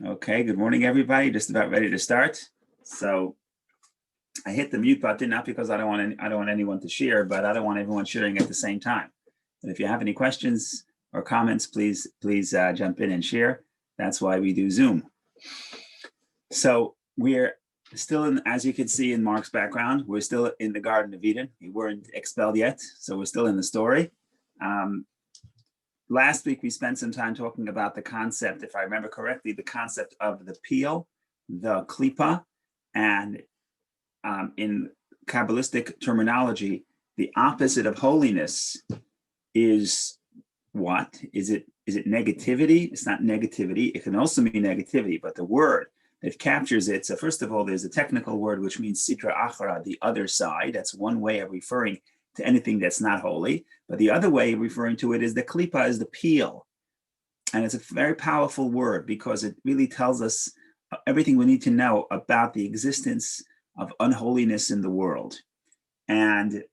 Okay, good morning, everybody. Just about ready to start. So I hit the mute button not because I don't want anyone to share, but I don't want everyone sharing at the same time. And if you have any questions or comments, please jump in and share. That's why we do Zoom. So we're still in, as you can see in Mark's background, we're still in the Garden of Eden. We weren't expelled yet, so we're still in the story. Last week, we spent some time talking about the concept, if I remember correctly, the concept of the peel, the Klipah, and in Kabbalistic terminology, the opposite of holiness is what? Is it negativity? It's not negativity. It can also mean negativity, but the word that captures it. So first of all, there's a technical word which means sitra achra, the other side. That's one way of referring to anything that's not holy. But the other way of referring to it is the klipa, is the peel. And it's a very powerful word because it really tells us everything we need to know about the existence of unholiness in the world. And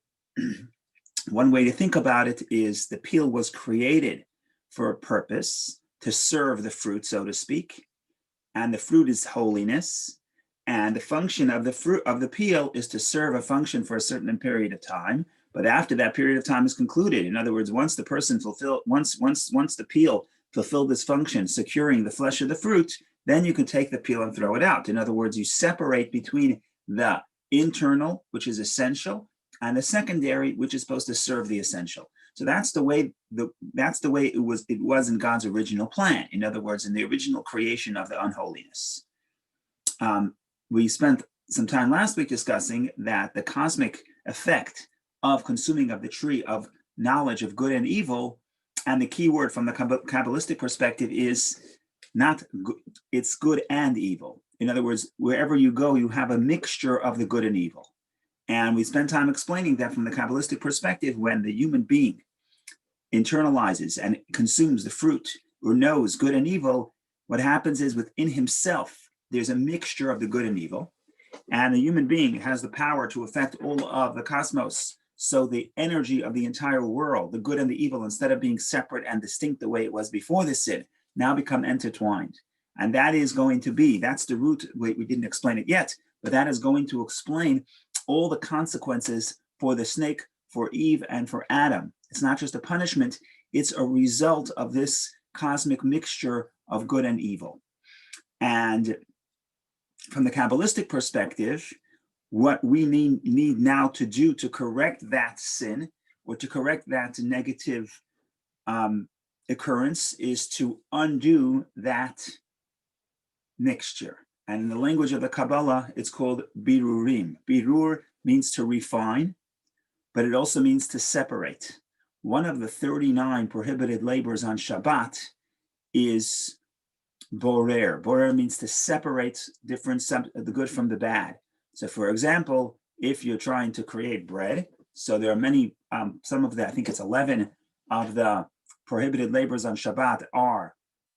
one way to think about it is the peel was created for a purpose, to serve the fruit, so to speak. And the fruit is holiness. And the function of the fruit of the peel is to serve a function for a certain period of time. But after that period of time is concluded, in other words, once the person once the peel fulfilled this function, securing the flesh of the fruit, then you can take the peel and throw it out. In other words, you separate between the internal, which is essential, and the secondary, which is supposed to serve the essential. So that's the way it was in God's original plan. In other words, in the original creation of the unholiness. We spent some time last week discussing that the cosmic effect of consuming of the tree of knowledge of good and evil, and the key word from the Kabbalistic perspective is not good, it's good and evil. In other words, wherever you go, you have a mixture of the good and evil. And we spent time explaining that from the Kabbalistic perspective, when the human being internalizes and consumes the fruit or knows good and evil, what happens is within himself, there's a mixture of the good and evil. And the human being has the power to affect all of the cosmos. So the energy of the entire world, the good and the evil, instead of being separate and distinct the way it was before the sin, now become intertwined. And that is going to be, that's the root, we didn't explain it yet, but that is going to explain all the consequences for the snake, for Eve, and for Adam. It's not just a punishment, it's a result of this cosmic mixture of good and evil. And from the Kabbalistic perspective, what we need now to do to correct that sin or to correct that negative occurrence is to undo that mixture. And in the language of the Kabbalah, it's called birurim. Birur means to refine, but it also means to separate. One of the 39 prohibited labors on Shabbat is borer. Borer means to separate the good from the bad. So for example, if you're trying to create bread, so there are many, some of the, I think it's 11 of the prohibited labors on Shabbat are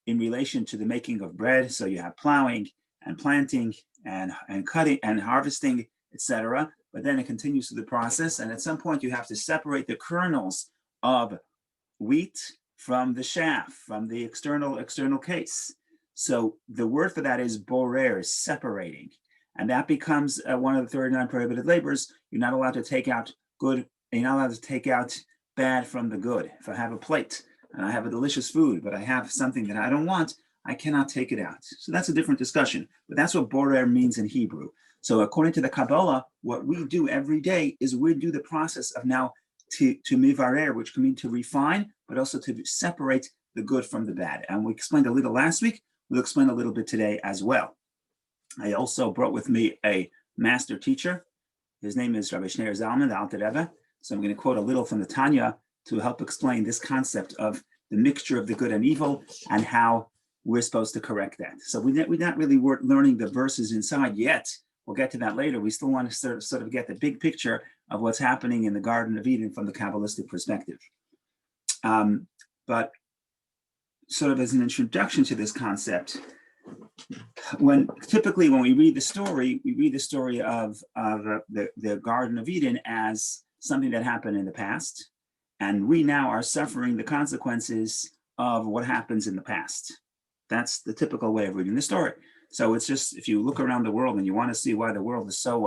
in relation to the making of bread. So you have plowing and planting and cutting and harvesting, etc. But then it continues through the process. And at some point you have to separate the kernels of wheat from the chaff, from the external case. So the word for that is borer, separating. And that becomes one of the 39 prohibited labors. You're not allowed to take out good, you're not allowed to take out bad from the good. If I have a plate and I have a delicious food, but I have something that I don't want, I cannot take it out. So that's a different discussion, but that's what borer means in Hebrew. So according to the Kabbalah, what we do every day is we do the process of now to mivarer, which can mean to refine, but also to separate the good from the bad. And we explained a little last week. We'll explain a little bit today as well. I also brought with me a master teacher. His name is Rabbi Shneir Zalman, the Alter Rebbe. So I'm going to quote a little from the Tanya to help explain this concept of the mixture of the good and evil and how we're supposed to correct that. So we're not really learning the verses inside yet. We'll get to that later. We still want to sort of get the big picture of what's happening in the Garden of Eden from the Kabbalistic perspective. But sort of as an introduction to this concept, typically when we read the story of the Garden of Eden as something that happened in the past, and we now are suffering the consequences of what happens in the past. That's the typical way of reading the story. So it's just, if you look around the world and you want to see why the world is so,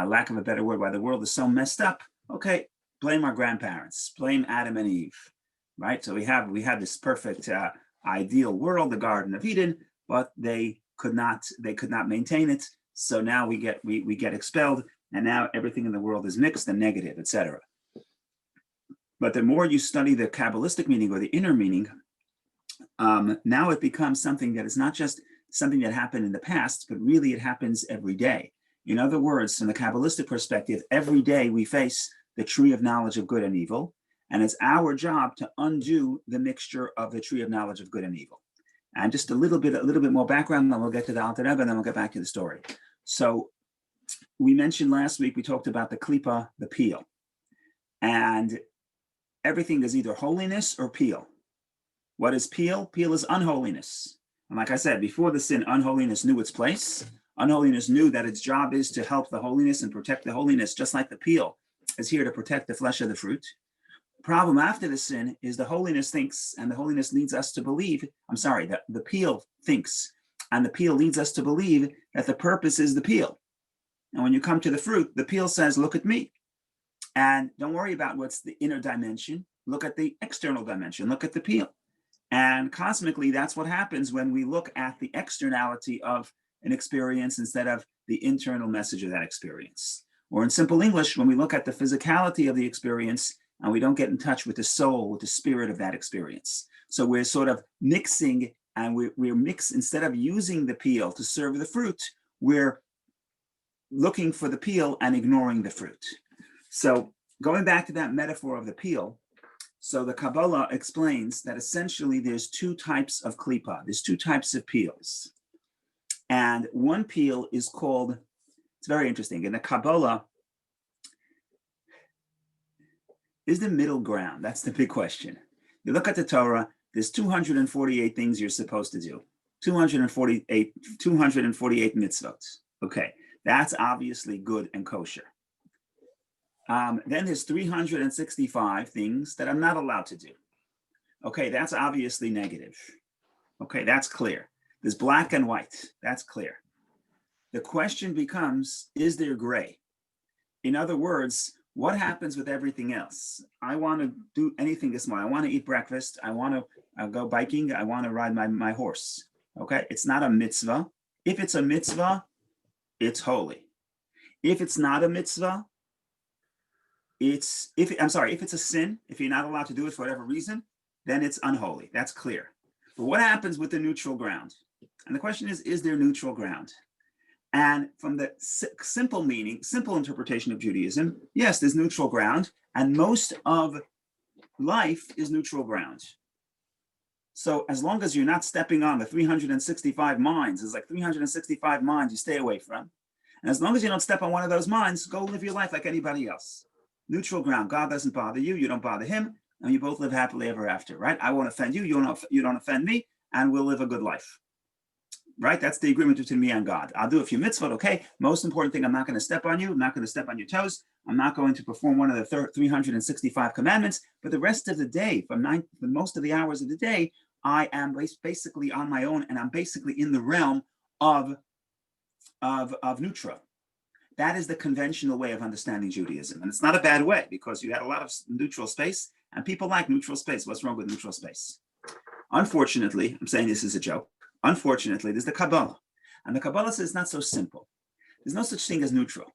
lack of a better word, why the world is so messed up, okay, blame our grandparents, blame Adam and Eve, right? So we had this perfect ideal world, the Garden of Eden, but they could not maintain it. So now we get expelled, and now everything in the world is mixed and negative, etc. But the more you study the Kabbalistic meaning or the inner meaning, now it becomes something that is not just something that happened in the past, but really it happens every day. In other words, from the Kabbalistic perspective, every day we face the tree of knowledge of good and evil, and it's our job to undo the mixture of the tree of knowledge of good and evil. And just a little bit more background, then we'll get to the Alter Rebbe, and then we'll get back to the story. So we mentioned last week, we talked about the Klipah, the peel, and everything is either holiness or peel. What is peel? Peel is unholiness. And like I said, before the sin, unholiness knew its place. Unholiness knew that its job is to help the holiness and protect the holiness, just like the peel is here to protect the flesh of the fruit. The problem after the sin is the holiness thinks, and the holiness leads us to believe, the peel thinks, and the peel leads us to believe that the purpose is the peel. And when you come to the fruit, the peel says, look at me. And don't worry about what's the inner dimension. Look at the external dimension. Look at the peel. And cosmically, that's what happens when we look at the externality of an experience instead of the internal message of that experience. Or in simple English, when we look at the physicality of the experience and we don't get in touch with the soul, with the spirit of that experience. So we're sort of mixing, and we're instead of using the peel to serve the fruit, we're looking for the peel and ignoring the fruit. So going back to that metaphor of the peel, so the Kabbalah explains that essentially there's two types of Klipah. There's two types of peels. And one peel is called, it's very interesting. In the Kabbalah, is the middle ground? That's the big question. You look at the Torah, there's 248 things you're supposed to do. 248 mitzvot. Okay, that's obviously good and kosher. Then there's 365 things that I'm not allowed to do. Okay, that's obviously negative. Okay, that's clear. There's black and white. That's clear. The question becomes, is there gray? In other words, what happens with everything else? I want to do anything this morning. I want to eat breakfast. I want to go biking. I want to ride my horse. Okay, it's not a mitzvah. If it's a mitzvah, it's holy. If it's not a mitzvah, if it's a sin, if you're not allowed to do it for whatever reason, then it's unholy. That's clear. But what happens with the neutral ground? And the question is there neutral ground? And from the simple interpretation of Judaism, yes, there's neutral ground, and most of life is neutral ground. So as long as you're not stepping on the 365 mines, there's like 365 mines you stay away from. And as long as you don't step on one of those mines, go live your life like anybody else. Neutral ground. God doesn't bother you. You don't bother him. And you both live happily ever after, right? I won't offend you. You don't offend me. And we'll live a good life, right? That's the agreement between me and God. I'll do a few mitzvot, okay? Most important thing, I'm not going to step on you. I'm not going to step on your toes. I'm not going to perform one of the 365 commandments. But the rest of the day, for most of the hours of the day, I am basically on my own, and I'm basically in the realm of neutral. That is the conventional way of understanding Judaism. And it's not a bad way, because you had a lot of neutral space, and people like neutral space. What's wrong with neutral space? Unfortunately, I'm saying this is a joke. Unfortunately, there's the Kabbalah. And the Kabbalah says it's not so simple. There's no such thing as neutral.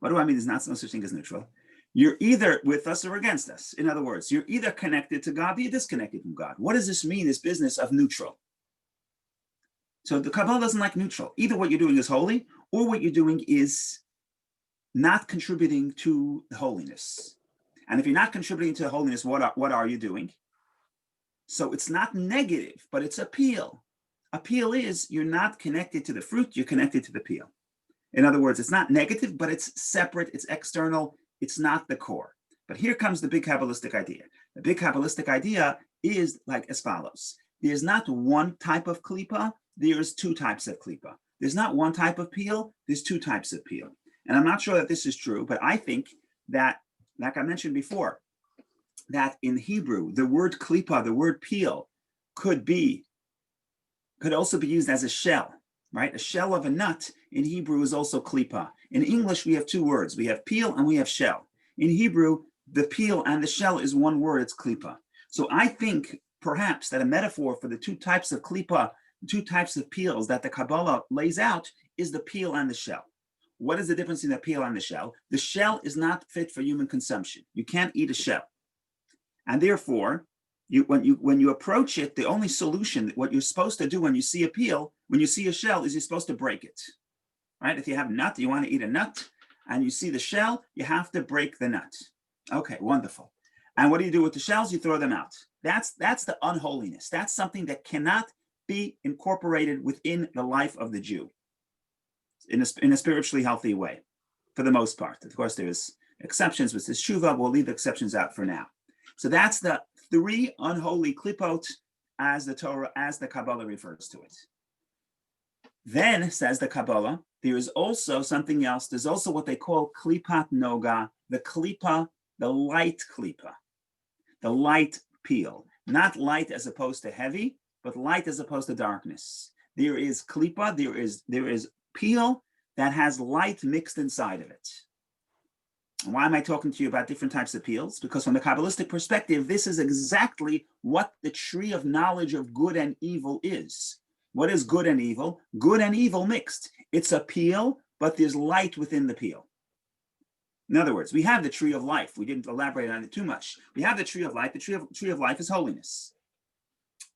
What do I mean there's no such thing as neutral? You're either with us or against us. In other words, you're either connected to God or you're disconnected from God. What does this mean, this business of neutral? So the Kabbalah doesn't like neutral. Either what you're doing is holy, or what you're doing is not contributing to the holiness. And if you're not contributing to the holiness, what are you doing? So it's not negative, but it's a peel. A peel is you're not connected to the fruit, you're connected to the peel. In other words, it's not negative, but it's separate, it's external, it's not the core. But here comes the big Kabbalistic idea. The big Kabbalistic idea is like as follows. There's not one type of Klipah, there's two types of Klipah. There's not one type of peel, there's two types of peel. And I'm not sure that this is true, but I think that, like I mentioned before, that in Hebrew, the word Klipah, the word peel, could be could also be used as a shell, right? A shell of a nut in Hebrew is also klipah. In English, we have two words. We have peel and we have shell. In Hebrew, the peel and the shell is one word, it's klipah. So I think perhaps that a metaphor for the two types of klipah, two types of peels that the Kabbalah lays out is the peel and the shell. What is the difference in the peel and the shell? The shell is not fit for human consumption. You can't eat a shell. And therefore, when you approach it, the only solution, what you're supposed to do when you see a peel, when you see a shell, is you're supposed to break it, right? If you have a nut, you want to eat a nut, and you see the shell, you have to break the nut. Okay, wonderful. And what do you do with the shells? You throw them out. That's the unholiness. That's something that cannot be incorporated within the life of the Jew in a spiritually healthy way, for the most part. Of course, there's exceptions with this tshuva. We'll leave the exceptions out for now. So that's the three unholy klipot as the Torah, as the Kabbalah refers to it. Then, says the Kabbalah, there is also something else. There's also what they call klipat noga, the klipah, the light klipah, the light peel. Not light as opposed to heavy, but light as opposed to darkness. There is klipah, there is peel that has light mixed inside of it. Why am I talking to you about different types of peels? Because from the Kabbalistic perspective, this is exactly what the tree of knowledge of good and evil is. What is good and evil? Good and evil mixed. It's a peel, but there's light within the peel. In other words, we have the tree of life. We didn't elaborate on it too much. We have the tree of life. The tree of life is holiness.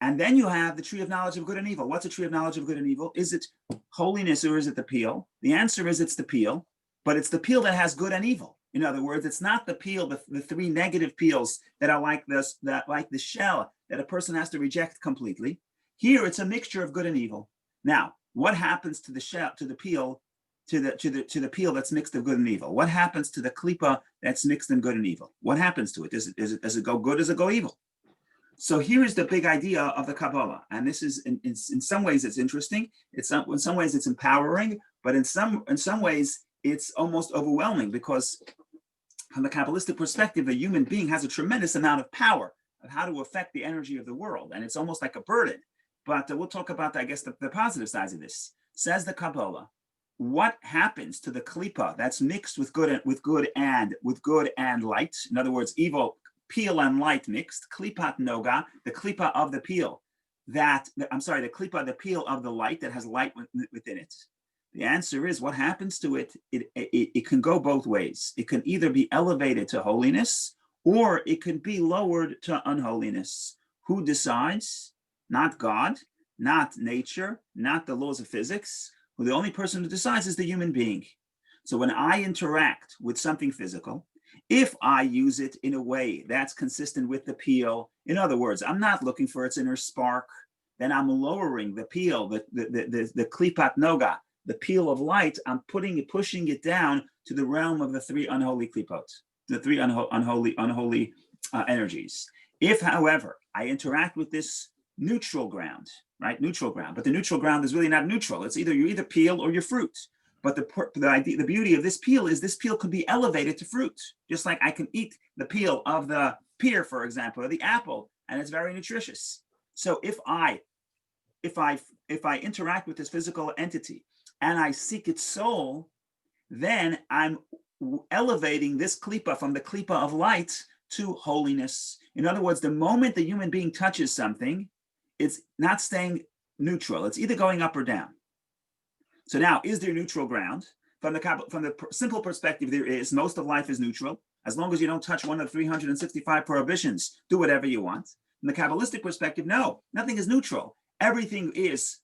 And then you have the tree of knowledge of good and evil. What's a tree of knowledge of good and evil? Is it holiness or is it the peel? The answer is it's the peel, but it's the peel that has good and evil. In other words, it's not the peel, the three negative peels that are like this, that like the shell that a person has to reject completely. Here, it's a mixture of good and evil. Now, what happens to the shell, to the peel, to the peel that's mixed of good and evil? What happens to the klipa that's mixed in good and evil? What happens to it? Does it go good? Does it go evil? So here is the big idea of the Kabbalah, and this is in some ways it's interesting. In some ways it's empowering, but in some ways it's almost overwhelming, because from the Kabbalistic perspective, the human being has a tremendous amount of power of how to affect the energy of the world, and it's almost like a burden. But we'll talk about, I guess, the positive sides of this. Says the Kabbalah, what happens to the klipa that's mixed with good and light? In other words, evil, peel and light mixed. Klipat noga, the klipa of the peel. The klipa, the peel of the light that has light within it. The answer is, what happens to it? It can go both ways. It can either be elevated to holiness, or it can be lowered to unholiness. Who decides? Not God, not nature, not the laws of physics. Well, the only person who decides is the human being. So when I interact with something physical, if I use it in a way that's consistent with the peel, in other words, I'm not looking for its inner spark, then I'm lowering the peel, the klipat noga, the peel of light. I'm pushing it down to the realm of the three unholy klipot, the three unholy energies. If, however, I interact with this neutral ground, right? Neutral ground, but the neutral ground is really not neutral. It's you're either peel or you're fruit. But the beauty of this peel is this peel can be elevated to fruit, just like I can eat the peel of the pear, for example, or the apple, and it's very nutritious. So if I interact with this physical entity and I seek its soul, then I'm elevating this klipa from the klipa of light to holiness. In other words, the moment the human being touches something, it's not staying neutral. It's either going up or down. So now, is there neutral ground? From the simple perspective, there is. Most of life is neutral. As long as you don't touch one of 365 prohibitions, do whatever you want. From the Kabbalistic perspective, no, nothing is neutral. Everything is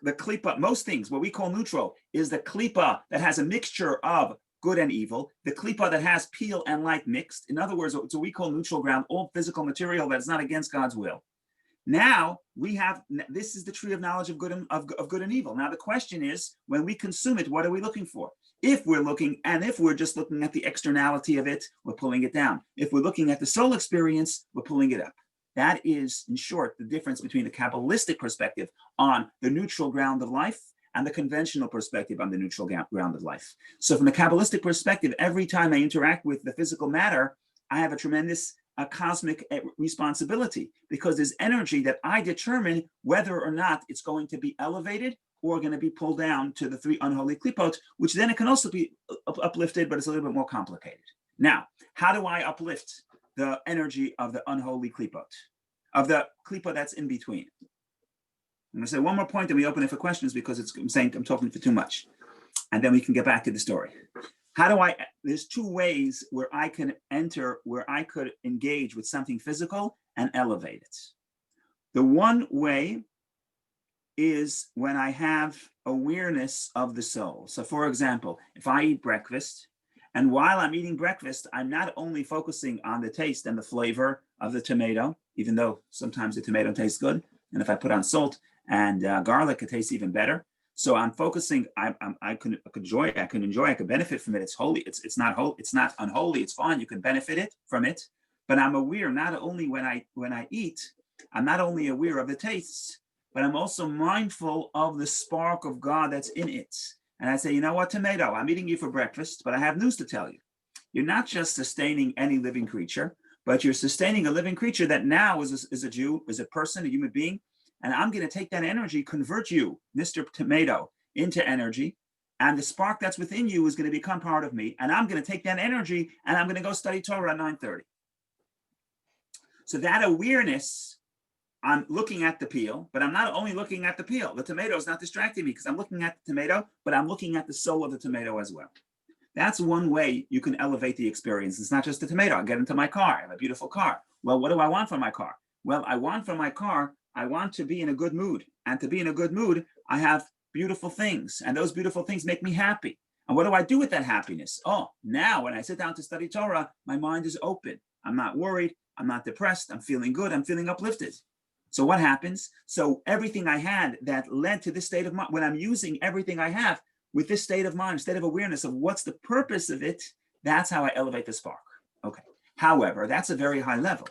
the klipa. Most things, what we call neutral, is the klipa that has a mixture of good and evil, the klipa that has peel and light mixed. In other words, what we call neutral ground, all physical material that is not against God's will. Now this is the tree of knowledge of good and evil. Now the question is, when we consume it, what are we looking for? If we're just looking at the externality of it, we're pulling it down. If we're looking at the soul experience, we're pulling it up. That is, in short, the difference between the Kabbalistic perspective on the neutral ground of life and the conventional perspective on the neutral ground of life. So from the Kabbalistic perspective, every time I interact with the physical matter, I have a tremendous a cosmic responsibility, because there's energy that I determine whether or not it's going to be elevated or going to be pulled down to the three unholy klipot, which then it can also be uplifted, but it's a little bit more complicated. Now, how do I uplift the energy of the unholy klipot, of the klipot that's in between? I'm going to say one more point, and we open it for questions, because I'm talking for too much, and then we can get back to the story. There's two ways where I can enter, where I could engage with something physical and elevate it. The one way is when I have awareness of the soul. So for example, if I eat breakfast, and while I'm eating breakfast, I'm not only focusing on the taste and the flavor of the tomato, even though sometimes the tomato tastes good, and if I put on salt and garlic, it tastes even better. So I'm focusing. I can enjoy. I can benefit from it. It's holy. It's not holy. It's not unholy. It's fine. You can benefit from it. But I'm aware not only when I eat, I'm not only aware of the tastes, but I'm also mindful of the spark of God that's in it. And I say, you know what, tomato, I'm eating you for breakfast, but I have news to tell you. You're not just sustaining any living creature, but you're sustaining a living creature that now is a Jew, is a person, a human being. And I'm going to take that energy, convert you, Mr. Tomato, into energy. And the spark that's within you is going to become part of me. And I'm going to take that energy and I'm going to go study Torah at 9:30. So that awareness, I'm looking at the peel, but I'm not only looking at the peel. The tomato is not distracting me because I'm looking at the tomato, but I'm looking at the soul of the tomato as well. That's one way you can elevate the experience. It's not just the tomato. I get into my car. I have a beautiful car. Well, what do I want from my car? Well, I want to be in a good mood. And to be in a good mood, I have beautiful things. And those beautiful things make me happy. And what do I do with that happiness? Oh, now when I sit down to study Torah, my mind is open. I'm not worried. I'm not depressed. I'm feeling good. I'm feeling uplifted. So what happens? So everything I had that led to this state of mind, when I'm using everything I have with this state of mind, state of awareness of what's the purpose of it, that's how I elevate the spark. Okay. However, that's a very high level,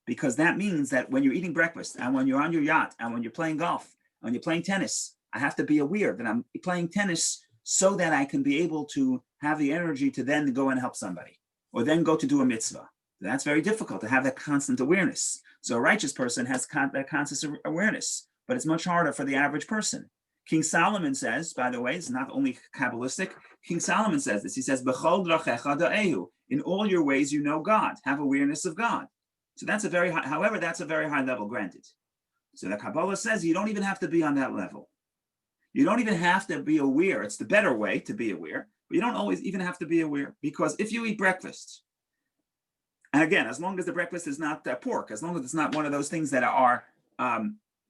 because that means that when you're eating breakfast and when you're on your yacht and when you're playing golf, and when you're playing tennis, I have to be aware that I'm playing tennis so that I can be able to have the energy to then go and help somebody or then go to do a mitzvah. That's very difficult to have that constant awareness. So a righteous person has that constant awareness, but it's much harder for the average person. King Solomon says, by the way, it's not only Kabbalistic. King Solomon says this. He says, "B'chol drachecha da'ehu." In all your ways, you know God. Have awareness of God. So that's a very high. However, that's a very high level. Granted. So the Kabbalah says you don't even have to be on that level. You don't even have to be aware. It's the better way to be aware, but you don't always even have to be aware, because if you eat breakfast, and again, as long as the breakfast is not pork, as long as it's not one of those things that are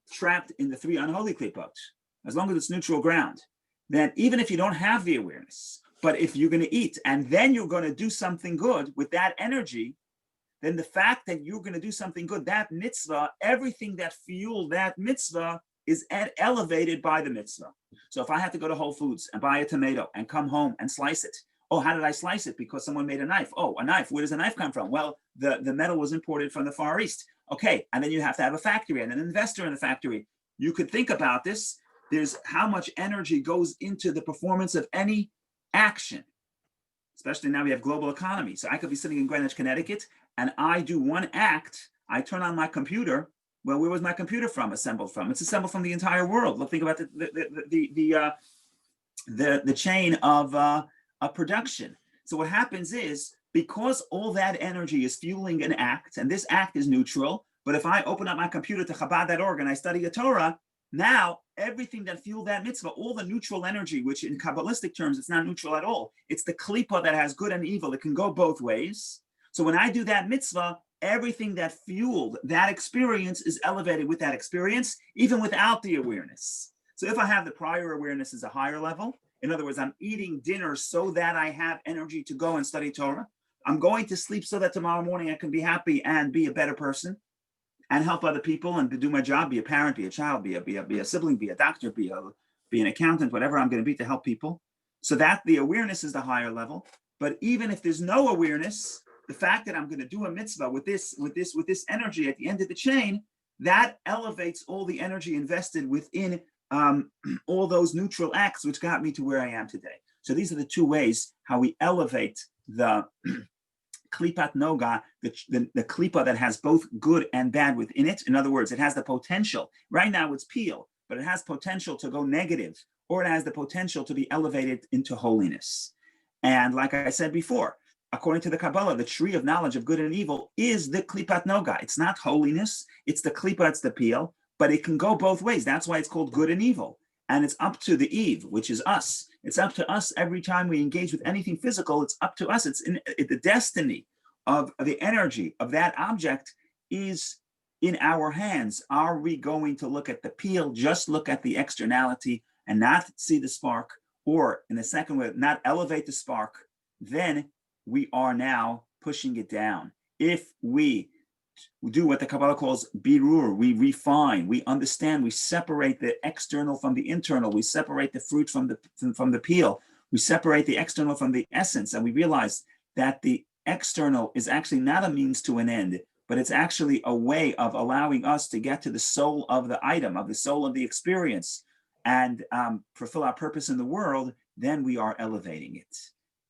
trapped in the three unholy klipot, as long as it's neutral ground, then even if you don't have the awareness, but if you're going to eat and then you're going to do something good with that energy, then the fact that you're going to do something good, that mitzvah, everything that fueled that mitzvah is elevated by the mitzvah. So if I have to go to Whole Foods and buy a tomato and come home and slice it, oh, how did I slice it? Because someone made a knife. Oh, a knife. Where does a knife come from? Well, the metal was imported from the Far East. Okay, and then you have to have a factory and an investor in the factory. You could think about this. There's how much energy goes into the performance of any action, especially now we have global economy. So I could be sitting in Greenwich, Connecticut, and I do one act. I turn on my computer. Well, where was my computer assembled from? It's assembled from the entire world. Look, think about the chain of production. So what happens is, because all that energy is fueling an act, and this act is neutral, but if I open up my computer to Chabad.org and I study a Torah, now everything that fueled that mitzvah, all the neutral energy, which in Kabbalistic terms, it's not neutral at all. It's the Klipah that has good and evil. It can go both ways. So when I do that mitzvah, everything that fueled that experience is elevated with that experience, even without the awareness. So if I have the prior awareness as a higher level, in other words, I'm eating dinner so that I have energy to go and study Torah. I'm going to sleep so that tomorrow morning I can be happy and be a better person and help other people and do my job, be a parent, be a child, be a sibling, be a doctor, be an accountant, whatever I'm going to be to help people. So that the awareness is the higher level. But even if there's no awareness, the fact that I'm going to do a mitzvah with this energy at the end of the chain, that elevates all the energy invested within all those neutral acts, which got me to where I am today. So these are the two ways how we elevate the Klipat Noga, the Klipah that has both good and bad within it. In other words, it has the potential. Right now it's peel, but it has potential to go negative, or it has the potential to be elevated into holiness. And like I said before, according to the Kabbalah, the tree of knowledge of good and evil is the Klipat Noga. It's not holiness, it's the Klipah, it's the peel, but it can go both ways. That's why it's called good and evil. And it's up to the Eve, which is us. It's up to us every time we engage with anything physical. It's up to us. It's in the destiny of the energy of that object is in our hands. Are we going to look at the peel, just look at the externality and not see the spark? Or in the second way, not elevate the spark, then we are now pushing it down. If we do what the Kabbalah calls birur, we refine, we understand, we separate the external from the internal, we separate the fruit from the peel, we separate the external from the essence, and we realize that the external is actually not a means to an end, but it's actually a way of allowing us to get to the soul of the item, of the soul of the experience, and fulfill our purpose in the world. Then we are elevating it.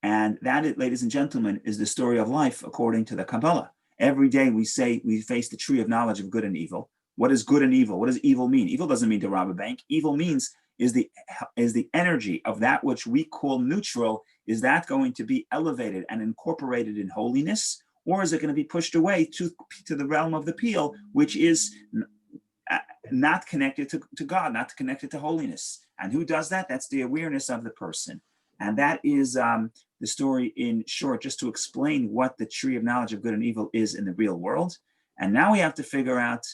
And that, ladies and gentlemen, is the story of life according to the Kabbalah. Every day we say we face the tree of knowledge of good and evil. What is good and evil? What does evil mean? Evil doesn't mean to rob a bank. Evil means is the energy of that which we call neutral. Is that going to be elevated and incorporated in holiness, or is it going to be pushed away to the realm of the peel, which is not connected to God, not connected to holiness? And who does that? That's the awareness of the person. And that is the story in short, just to explain what the tree of knowledge of good and evil is in the real world. And now we have to figure out,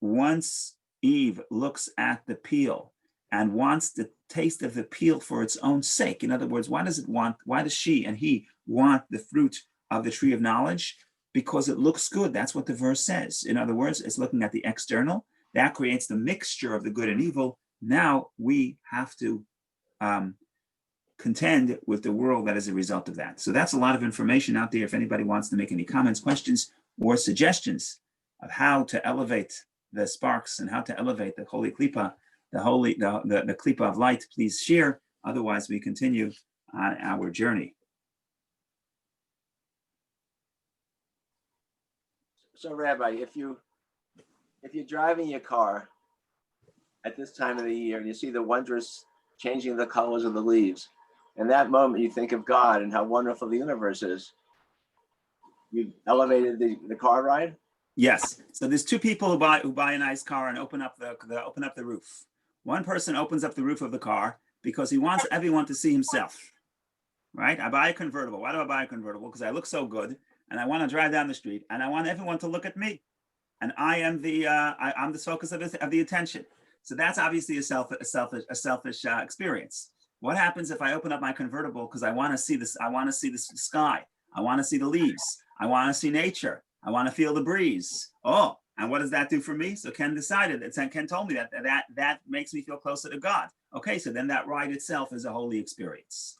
once Eve looks at the peel and wants the taste of the peel for its own sake. In other words, why does she and he want the fruit of the tree of knowledge? Because it looks good. That's what the verse says. In other words, it's looking at the external. That creates the mixture of the good and evil. Now we have to contend with the world that is a result of that. So that's a lot of information out there. If anybody wants to make any comments, questions, or suggestions of how to elevate the sparks and how to elevate the holy Klipah, the Klipah of light, please share. Otherwise, we continue on our journey. So, Rabbi, if you're driving your car at this time of the year and you see the wondrous changing the colors of the leaves, in that moment you think of God and how wonderful the universe is. You elevated the car ride? Yes. So there's two people who buy a nice car and open up the roof. One person opens up the roof of the car because he wants everyone to see himself. Right? I buy a convertible. Why do I buy a convertible? Because I look so good and I want to drive down the street and I want everyone to look at me. And I am I'm the focus of the attention. So that's obviously a selfish experience. What happens if I open up my convertible because I want to see this? I want to see the sky. I want to see the leaves. I want to see nature. I want to feel the breeze. Oh, and what does that do for me? So Ken decided that Ken told me that makes me feel closer to God. Okay, so then that ride itself is a holy experience.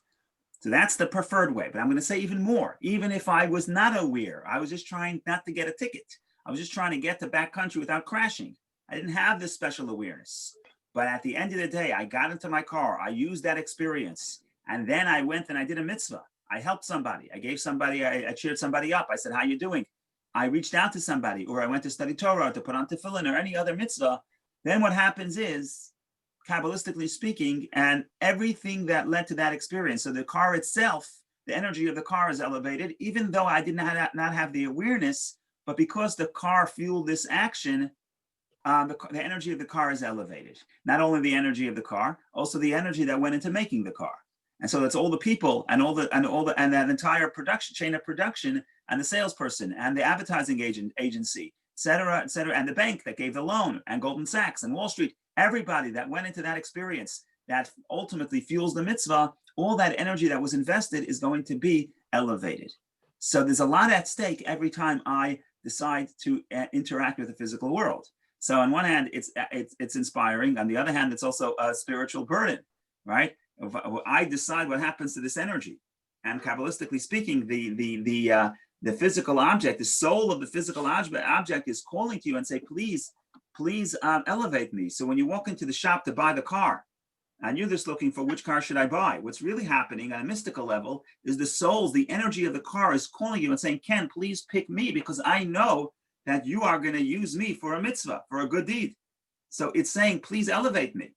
So that's the preferred way. But I'm going to say even more. Even if I was not aware, I was just trying not to get a ticket. I was just trying to get to backcountry without crashing. I didn't have this special awareness. But at the end of the day, I got into my car. I used that experience. And then I went and I did a mitzvah. I helped somebody. I gave somebody, I cheered somebody up. I said, how you doing? I reached out to somebody, or I went to study Torah, to put on tefillin, or any other mitzvah. Then what happens is, Kabbalistically speaking, and everything that led to that experience. So the car itself, the energy of the car is elevated, even though I did not have the awareness, but because the car fueled this action, the energy of the car is elevated. Not only the energy of the car, also the energy that went into making the car. And so that's all the people and that entire production chain of production, and the salesperson and the advertising agency, et cetera, and the bank that gave the loan, and Goldman Sachs and Wall Street, everybody that went into that experience that ultimately fuels the mitzvah, all that energy that was invested is going to be elevated. So there's a lot at stake every time I decide to interact with the physical world. So on one hand, it's inspiring. On the other hand, it's also a spiritual burden, right? I decide what happens to this energy. And Kabbalistically speaking, the physical object, the soul of the physical object is calling to you and say, please elevate me. So when you walk into the shop to buy the car, and you're just looking for which car should I buy. What's really happening on a mystical level is the souls, the energy of the car is calling you and saying, Ken, please pick me because I know that you are going to use me for a mitzvah, for a good deed. So it's saying, please elevate me.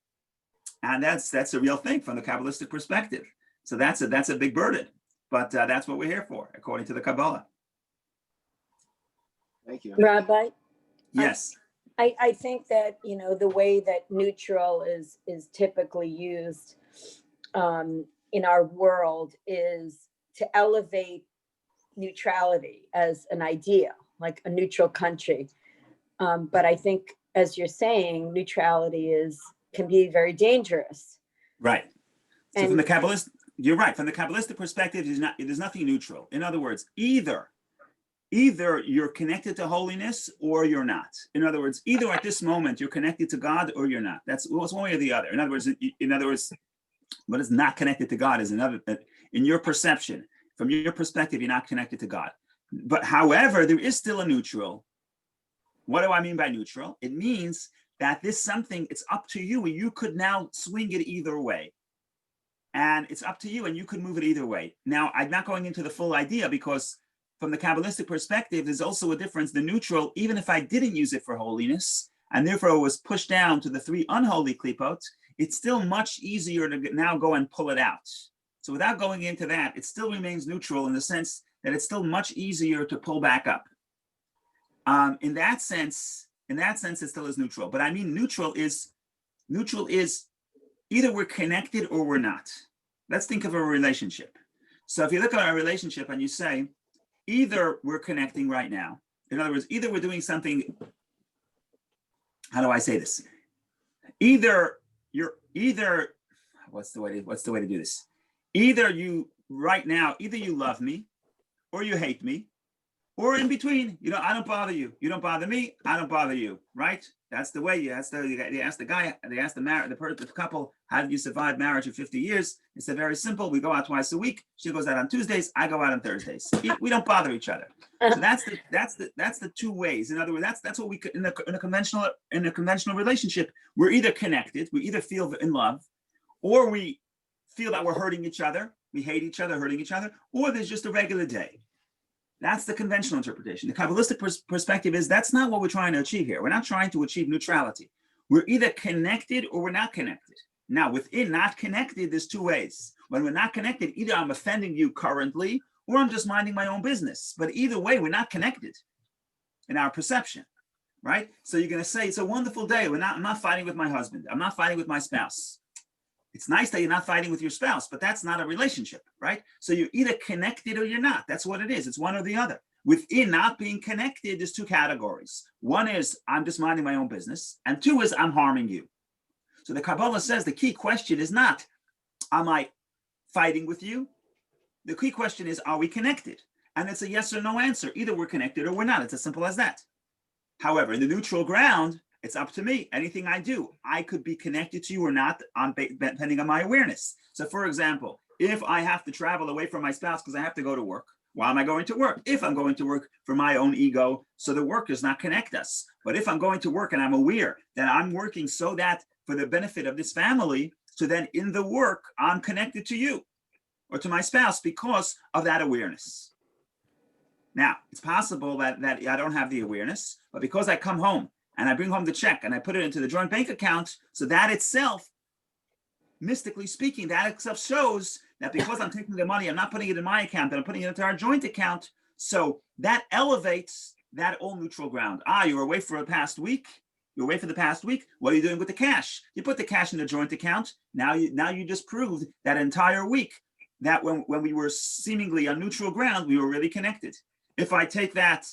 And that's a real thing from the Kabbalistic perspective. So that's a big burden, but that's what we're here for, according to the Kabbalah. Thank you. Rabbi, Yes. I think that, the way that neutral is typically used in our world is to elevate neutrality as an ideal, like a neutral country. But I think, as you're saying, neutrality can be very dangerous. Right. So And from the Kabbalist, you're right. From the Kabbalistic perspective, there's nothing neutral. In other words, either you're connected to holiness or you're not. In other words, either at this moment you're connected to God or you're not. That's one way or the other. In other words, what is not connected to God is another. In your perception, from your perspective, you're not connected to God. But however, there is still a neutral. What do I mean by neutral? It means that this something, it's up to you, and you could now swing it either way. And it's up to you, and you could move it either way. Now, I'm not going into the full idea because from the Kabbalistic perspective, there's also a difference. The neutral, even if I didn't use it for holiness, and therefore it was pushed down to the 3 unholy klipot, it's still much easier to now go and pull it out. So without going into that, it still remains neutral in the sense that it's still much easier to pull back up. In that sense, it still is neutral. But I mean, neutral is either we're connected or we're not. Let's think of a relationship. So if you look at our relationship and you say, either we're connecting right now. In other words, either we're doing something, how do I say this? What's the way to do this? Either you love me or you hate me, or in between, I don't bother you. You don't bother me. I don't bother you. Right? That's the way. They asked the couple, how did you survive marriage for 50 years? They said, very simple. We go out twice a week. She goes out on Tuesdays. I go out on Thursdays. We don't bother each other. So that's the 2 ways. In other words, that's what we could in a conventional relationship. We're either connected. We either feel in love, or we feel that we're hurting each other. We hate each other, hurting each other, or there's just a regular day. That's the conventional interpretation. The Kabbalistic perspective is that's not what we're trying to achieve here. We're not trying to achieve neutrality. We're either connected or we're not connected. Now, within not connected, there's 2 ways. When we're not connected, either I'm offending you currently or I'm just minding my own business. But either way, we're not connected in our perception, right? So you're going to say, it's a wonderful day. I'm not fighting with my husband. I'm not fighting with my spouse. It's nice that you're not fighting with your spouse, but that's not a relationship, right? So you're either connected or you're not. That's what it is. It's one or the other. Within not being connected, there's 2 categories. One is I'm just minding my own business, and 2 is I'm harming you. So the Kabbalah says the key question is not, am I fighting with you? The key question is, are we connected? And it's a yes or no answer. Either we're connected or we're not. It's as simple as that. However, in the neutral ground, it's up to me. Anything I do, I could be connected to you or not, depending on my awareness. So for example, if I have to travel away from my spouse because I have to go to work, why am I going to work? If I'm going to work for my own ego, so the work does not connect us. But if I'm going to work and I'm aware that I'm working so that for the benefit of this family, so then in the work, I'm connected to you or to my spouse because of that awareness. Now, it's possible that I don't have the awareness, but because I come home and I bring home the check and I put it into the joint bank account, so that itself, mystically speaking, that itself shows that because I'm taking the money, I'm not putting it in my account, but I'm putting it into our joint account. So that elevates that all neutral ground. You're away for the past week. You're away for the past week. What are you doing with the cash? You put the cash in the joint account. Now you just proved that entire week that when we were seemingly on neutral ground, we were really connected. If I take that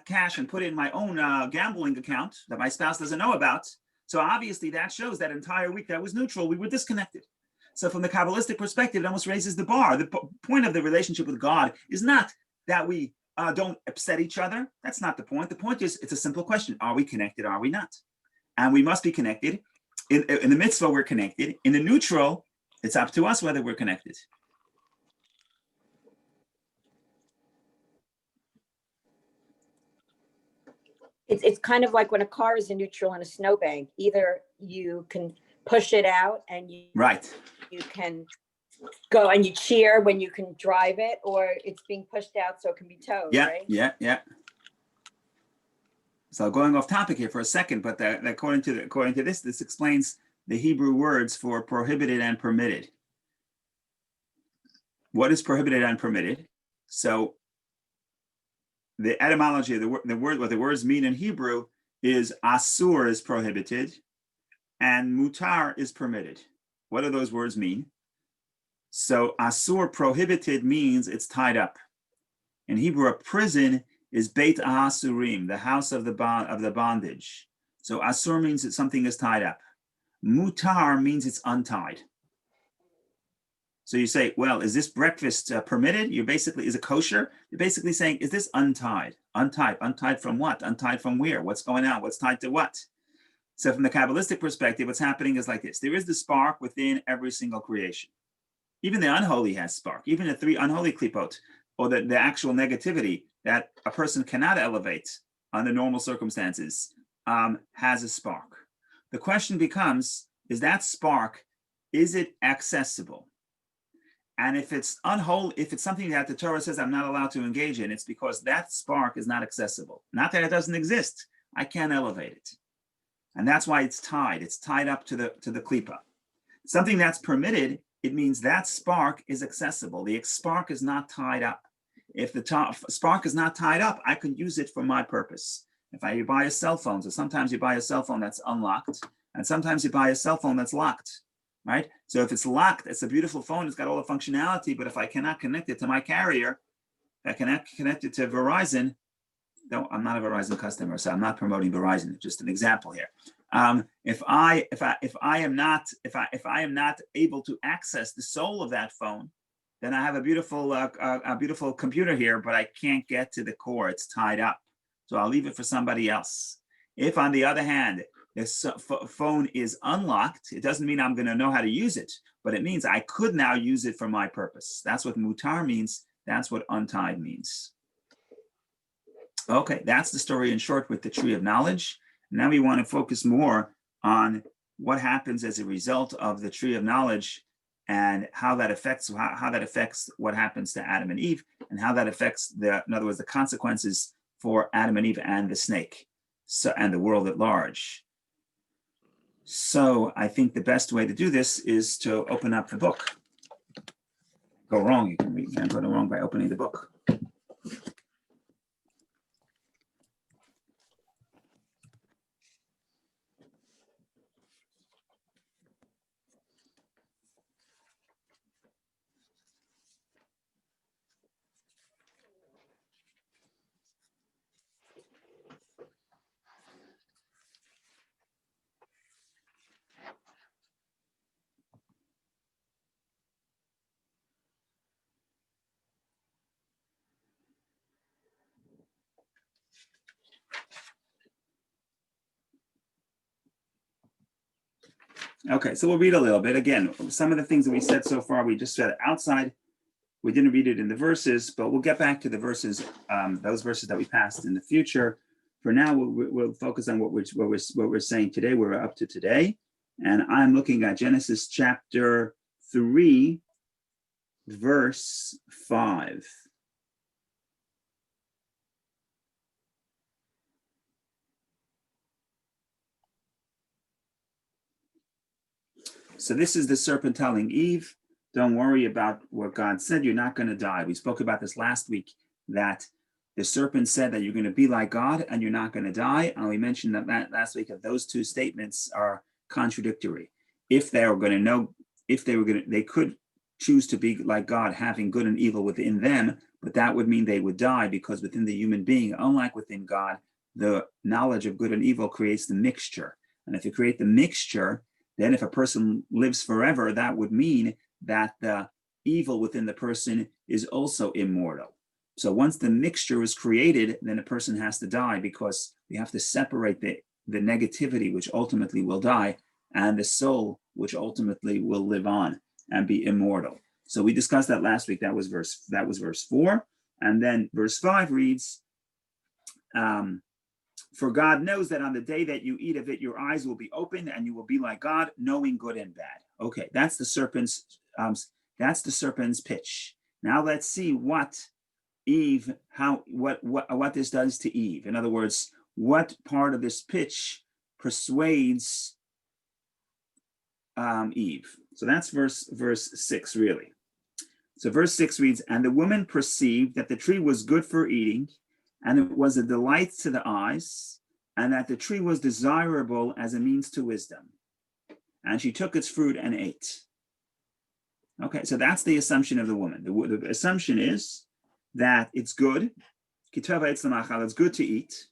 cash and put it in my own gambling account that my spouse doesn't know about, so obviously that shows that entire week that was neutral, we were disconnected. So from the Kabbalistic perspective, it almost raises the bar. The point of the relationship with God is not that we don't upset each other. That's not the point. The point is, it's a simple question. Are we connected? Are we not? And we must be connected. In the mitzvah, we're connected. In the neutral, it's up to us whether we're connected. It's kind of like when a car is in neutral in a snowbank. Either you can push it out and Right. you can go and you cheer when you can drive it, or it's being pushed out so it can be towed, Yeah, right? yeah. So going off topic here for a second, but according to this explains the Hebrew words for prohibited and permitted. What is prohibited and permitted? So the etymology of the word, what the words mean in Hebrew is asur is prohibited and mutar is permitted. What do those words mean? So asur, prohibited, means it's tied up. In Hebrew, a prison is Beit Asurim, the house of the bondage. So asur means that something is tied up. Mutar means it's untied. So you say, well, is this breakfast permitted? You're basically, is it kosher? You're basically saying, is this untied? Untied from what? Untied from where? What's going on? What's tied to what? So from the Kabbalistic perspective, what's happening is like this. There is the spark within every single creation. Even the unholy has spark. Even the 3 unholy klipot, or the actual negativity that a person cannot elevate under normal circumstances, has a spark. The question becomes, is that spark, is it accessible? And if it's unholy, if it's something that the Torah says I'm not allowed to engage in, it's because that spark is not accessible. Not that it doesn't exist. I can't elevate it. And that's why it's tied. It's tied up to the Klipah. Something that's permitted, it means that spark is accessible. The spark is not tied up. If the spark is not tied up, I can use it for my purpose. If you buy a cell phone, so sometimes you buy a cell phone that's unlocked, and sometimes you buy a cell phone that's locked, right? So if it's locked, it's a beautiful phone, it's got all the functionality, but if I cannot connect it to my carrier, I cannot connect it to Verizon. No, I'm not a Verizon customer, so I'm not promoting Verizon. Just an example here. If I am not able to access the soul of that phone, then I have a beautiful computer here, but I can't get to the core. It's tied up, so I'll leave it for somebody else. If, on the other hand, this phone is unlocked, it doesn't mean I'm going to know how to use it, but it means I could now use it for my purpose. That's what mutar means. That's what untied means. Okay, that's the story in short with the tree of knowledge. Now we want to focus more on what happens as a result of the tree of knowledge and how that affects what happens to Adam and Eve, and how that affects in other words, the consequences for Adam and Eve and the snake, and the world at large. So I think the best way to do this is to open up the book. Go wrong, you can go wrong by opening the book. Okay, so we'll read a little bit. Again, some of the things that we said so far, we just said outside. We didn't read it in the verses, but we'll get back to the verses, those verses that we passed in the future. For now, we'll focus on what we're saying today. We're up to today, and I'm looking at Genesis chapter 3, verse 5. So this is the serpent telling Eve, don't worry about what God said, you're not going to die. We spoke about this last week, that the serpent said that you're going to be like God and you're not going to die. And we mentioned that last week, that those two statements are contradictory. If they were going to know, they could choose to be like God, having good and evil within them, but that would mean they would die, because within the human being, unlike within God, the knowledge of good and evil creates the mixture. And if you create the mixture, then if a person lives forever, that would mean that the evil within the person is also immortal. So once the mixture is created, then a person has to die, because we have to separate the negativity, which ultimately will die, and the soul, which ultimately will live on and be immortal. So we discussed that last week. That was verse 4. And then verse 5 reads, For God knows that on the day that you eat of it, your eyes will be opened and you will be like God, knowing good and bad. Okay, that's the serpent's pitch. Now let's see what what this does to Eve. In other words, what part of this pitch persuades Eve. So that's verse 6, really. So verse 6 reads, and the woman perceived that the tree was good for eating, and it was a delight to the eyes, and that the tree was desirable as a means to wisdom. And she took its fruit and ate. Okay, so that's the assumption of the woman. The assumption is that it's good. It's good to eat.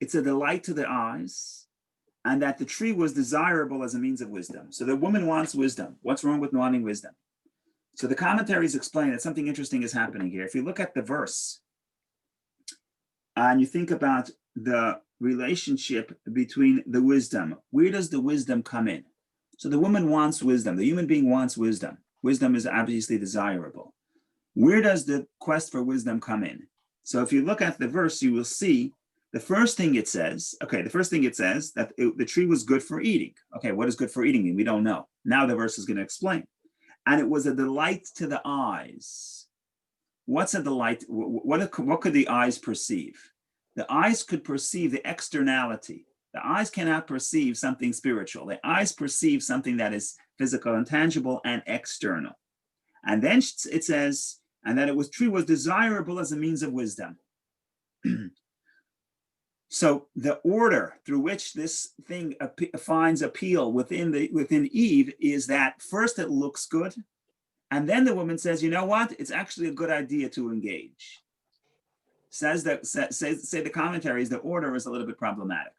It's a delight to the eyes, and that the tree was desirable as a means of wisdom. So the woman wants wisdom. What's wrong with wanting wisdom? So the commentaries explain that something interesting is happening here. If you look at the verse and you think about the relationship between the wisdom, where does the wisdom come in? So the woman wants wisdom. The human being wants wisdom. Wisdom is obviously desirable. Where does the quest for wisdom come in? So if you look at the verse, you will see the first thing it says that the tree was good for eating. Okay, what does good for eating mean? We don't know. Now the verse is going to explain. And it was a delight to the eyes. What's a delight? What could the eyes perceive? The eyes could perceive the externality. The eyes cannot perceive something spiritual. The eyes perceive something that is physical and tangible and external. And then it says, and that tree was desirable as a means of wisdom. So the order through which this thing finds appeal within Eve is that first it looks good, and then the woman says, you know what? It's actually a good idea to engage. Say the commentaries, the order is a little bit problematic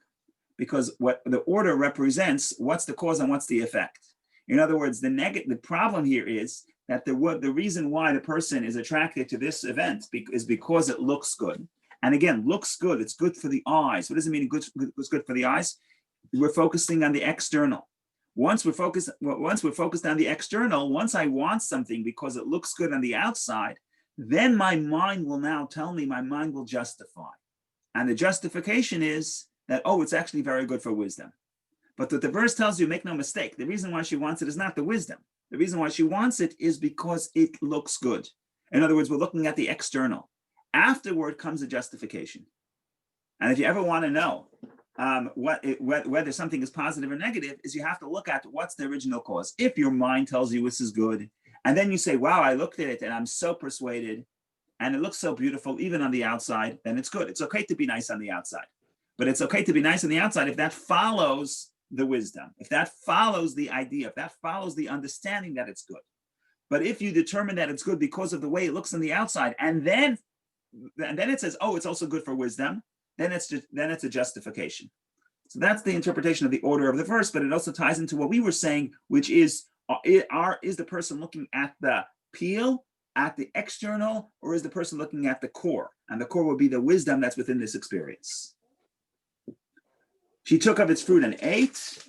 because what the order represents, what's the cause and what's the effect. In other words, the problem here is that the reason why the person is attracted to this event is because it looks good. And again, looks good. It's good for the eyes. What does it mean it's good for the eyes? We're focusing on the external. Once we're focused on the external, once I want something because it looks good on the outside, then my mind will now tell me, my mind will justify. And the justification is that, it's actually very good for wisdom. But what the verse tells you, make no mistake, the reason why she wants it is not the wisdom. The reason why she wants it is because it looks good. In other words, we're looking at the external. Afterward comes a justification. And if you ever want to know whether something is positive or negative, is you have to look at what's the original cause. If your mind tells you this is good, and then you say, wow, I looked at it and I'm so persuaded, and it looks so beautiful, even on the outside, then it's good. It's okay to be nice on the outside. But it's okay to be nice on the outside if that follows the wisdom, if that follows the idea, if that follows the understanding that it's good. But if you determine that it's good because of the way it looks on the outside, and then it says, it's also good for wisdom, then it's a justification. So that's the interpretation of the order of the verse, but it also ties into what we were saying, which is the person looking at the peel, at the external, or is the person looking at the core? And the core would be the wisdom that's within this experience. She took of its fruit and ate,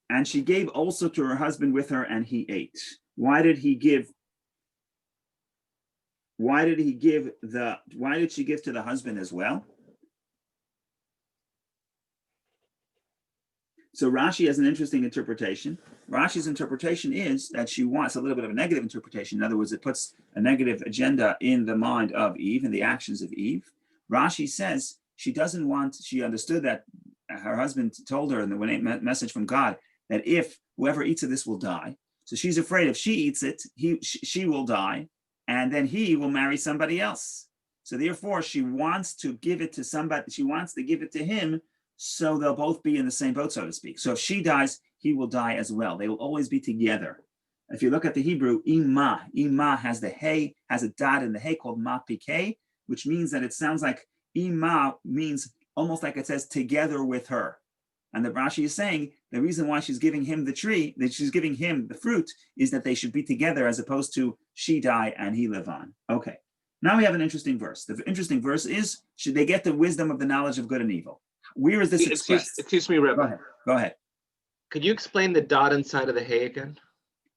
and she gave also to her husband with her, and he ate. Why did she give to the husband as well? So Rashi has an interesting interpretation. Rashi's interpretation is that she wants a little bit of a negative interpretation. In other words, it puts a negative agenda in the mind of Eve and the actions of Eve. Rashi says she understood that her husband told her in the message from God that if whoever eats of this will die. So she's afraid if she eats it, she will die, and then he will marry somebody else. So therefore, she wants to give it to somebody. She wants to give it to him, so they'll both be in the same boat, so to speak. So if she dies, he will die as well. They will always be together. If you look at the Hebrew, ima has a dot in the hay called ma pk, which means that it sounds like ima means almost like it says together with her. And the Rashi is saying the reason why she's giving him the tree, that she's giving him the fruit, is that they should be together as opposed to she die and he live on. Okay, now we have an interesting verse. The interesting verse is, should they get the wisdom of the knowledge of good and evil? Where is this expressed? Excuse me, Rebbe. Go ahead. Could you explain the dot inside of the hay again?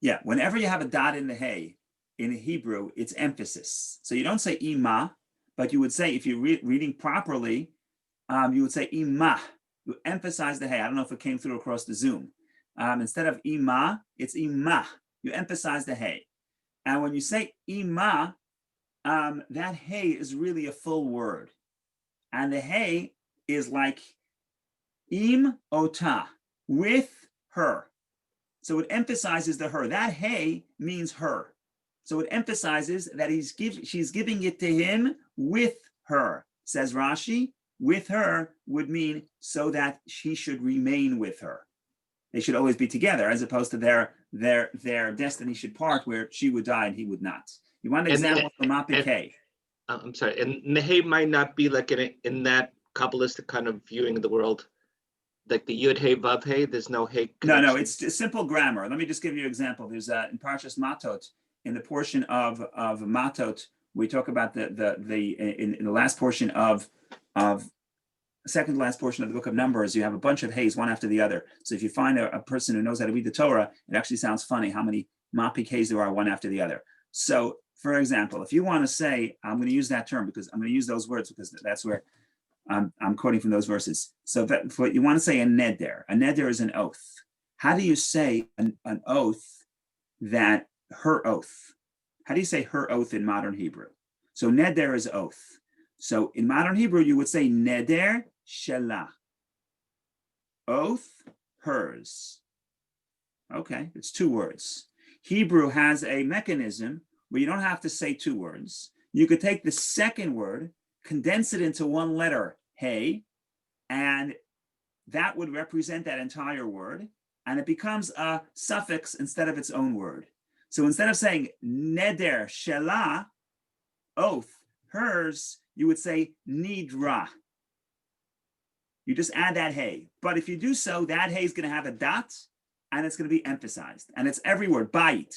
Yeah, whenever you have a dot in the hay, in Hebrew, it's emphasis. So you don't say ima, but you would say, if you're reading properly, you would say ima. You emphasize the hey. I don't know if it came through across the Zoom. Instead of ima, it's ima. You emphasize the hey. And when you say ima, that hey is really a full word. And the hey is like im ota, with her. So it emphasizes the her. That hey means her. So it emphasizes that she's giving it to him with her. Says Rashi, with her would mean so that he should remain with her. They should always be together, as opposed to their destiny should part, where she would die and he would not. You want an example from Mapik? I'm sorry, and Nehe might not be like in that Kabbalistic kind of viewing of the world, like the Yud Hey Vav Hey. There's no Hey connection. No, it's just simple grammar. Let me just give you an example. There's in Parshas Matot, in the portion of Matot, we talk about in the last portion of second to last portion of the book of Numbers, you have a bunch of Heys, one after the other. So if you find a person who knows how to read the Torah, it actually sounds funny how many Mapik Heys there are, one after the other. So, for example, if you want to say, I'm going to use that term because I'm going to use those words because that's where I'm quoting from those verses. So what you want to say a neder is an oath. How do you say an oath that her oath? How do you say her oath in modern Hebrew? So neder is oath. So in modern Hebrew, you would say neder shelah. Oath, hers. Okay, it's two words. Hebrew has a mechanism where you don't have to say two words. You could take the second word, condense it into one letter, hey, and that would represent that entire word, and it becomes a suffix instead of its own word. So instead of saying neder shelah, oath, hers, you would say nidra. You just add that hey. But if you do so, that hey is going to have a dot, and it's going to be emphasized. And it's every word. Bait.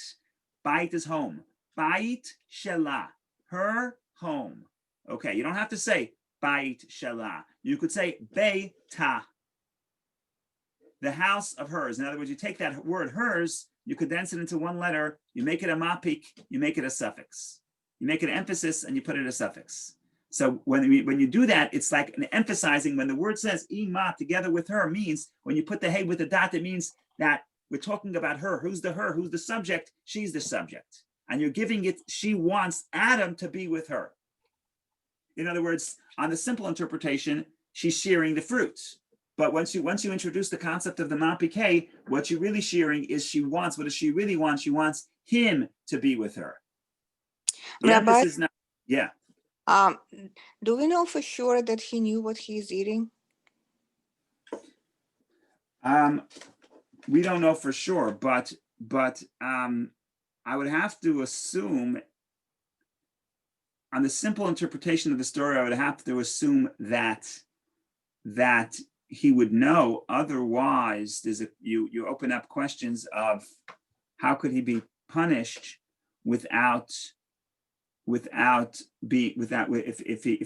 Bait is home. Bait shelah. Her home. Okay, you don't have to say bait shelah. You could say beita. The house of hers. In other words, you take that word hers, you condense it into one letter, you make it a mapik, you make it a suffix. You make it an emphasis and you put it a suffix. So when you do that, it's like an emphasizing. When the word says ima together with her, means when you put the hey with the dot, it means that we're talking about her. Who's the her? Who's the subject? She's the subject. And you're giving it, she wants Adam to be with her. In other words, on the simple interpretation, she's shearing the fruits. But once you introduce the concept of the Mapik, what you're really shearing is she wants, what does she really want? She wants him to be with her. The Rabbi, emphasis now, yeah. do we know for sure that he knew what he's eating? We don't know for sure, but I would have to assume, on the simple interpretation of the story, I would have to assume that he would know. Otherwise, you open up questions of how could he be punished if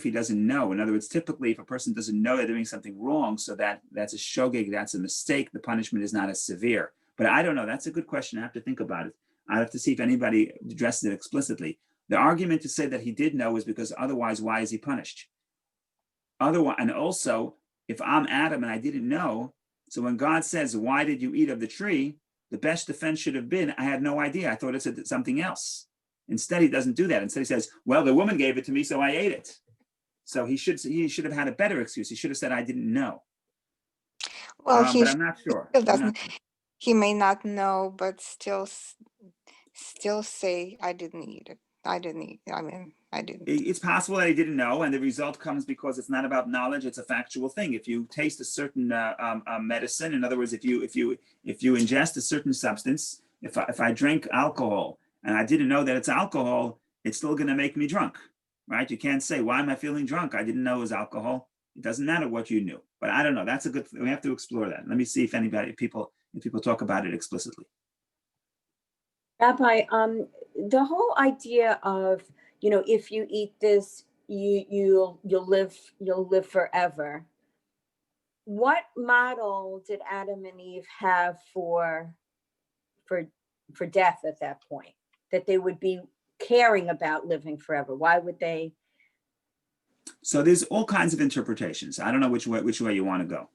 he doesn't know. In other words, typically if a person doesn't know they're doing something wrong, so that's a shogeg, that's a mistake, the punishment is not as severe. But I don't know. That's a good question. I have to think about it. I have to see if anybody addresses it explicitly. The argument to say that he did know is because otherwise, why is he punished? Otherwise, and also, if I'm Adam and I didn't know, so when God says, why did you eat of the tree? The best defense should have been, I had no idea. I thought it said something else. Instead, he doesn't do that. Instead, he says, well, the woman gave it to me, so I ate it. So he should have had a better excuse. He should have said, I didn't know. Well, but I'm not sure. still doesn't. He may not know, but still say, I didn't eat it. I didn't eat. I mean, I didn't. It's possible that he didn't know, and the result comes because it's not about knowledge; it's a factual thing. If you taste a certain medicine, in other words, if you ingest a certain substance, if I drink alcohol and I didn't know that it's alcohol, it's still going to make me drunk, right? You can't say, why am I feeling drunk? I didn't know it was alcohol. It doesn't matter what you knew. But I don't know. That's a good. We have to explore that. Let me see if people talk about it explicitly. Rabbi, the whole idea of, if you eat this, you'll live forever. What model did Adam and Eve have for death at that point? That they would be caring about living forever? Why would they? So there's all kinds of interpretations. I don't know which way you want to go.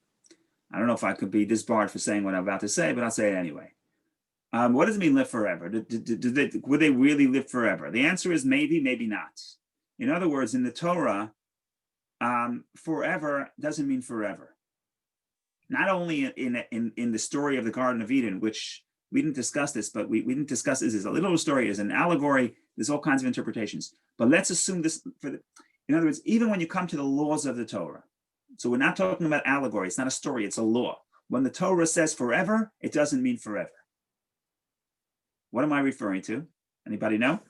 I don't know if I could be disbarred for saying what I'm about to say, but I'll say it anyway. What does it mean live forever? Would they really live forever? The answer is maybe, maybe not. In other words, in the Torah, forever doesn't mean forever. Not only in the story of the Garden of Eden, which we didn't discuss this, but we didn't discuss this as a little story, as an allegory. There's all kinds of interpretations. But let's assume this in other words, even when you come to the laws of the Torah, so we're not talking about allegory. It's not a story. It's a law. When the Torah says forever, it doesn't mean forever. What am I referring to? Anybody know?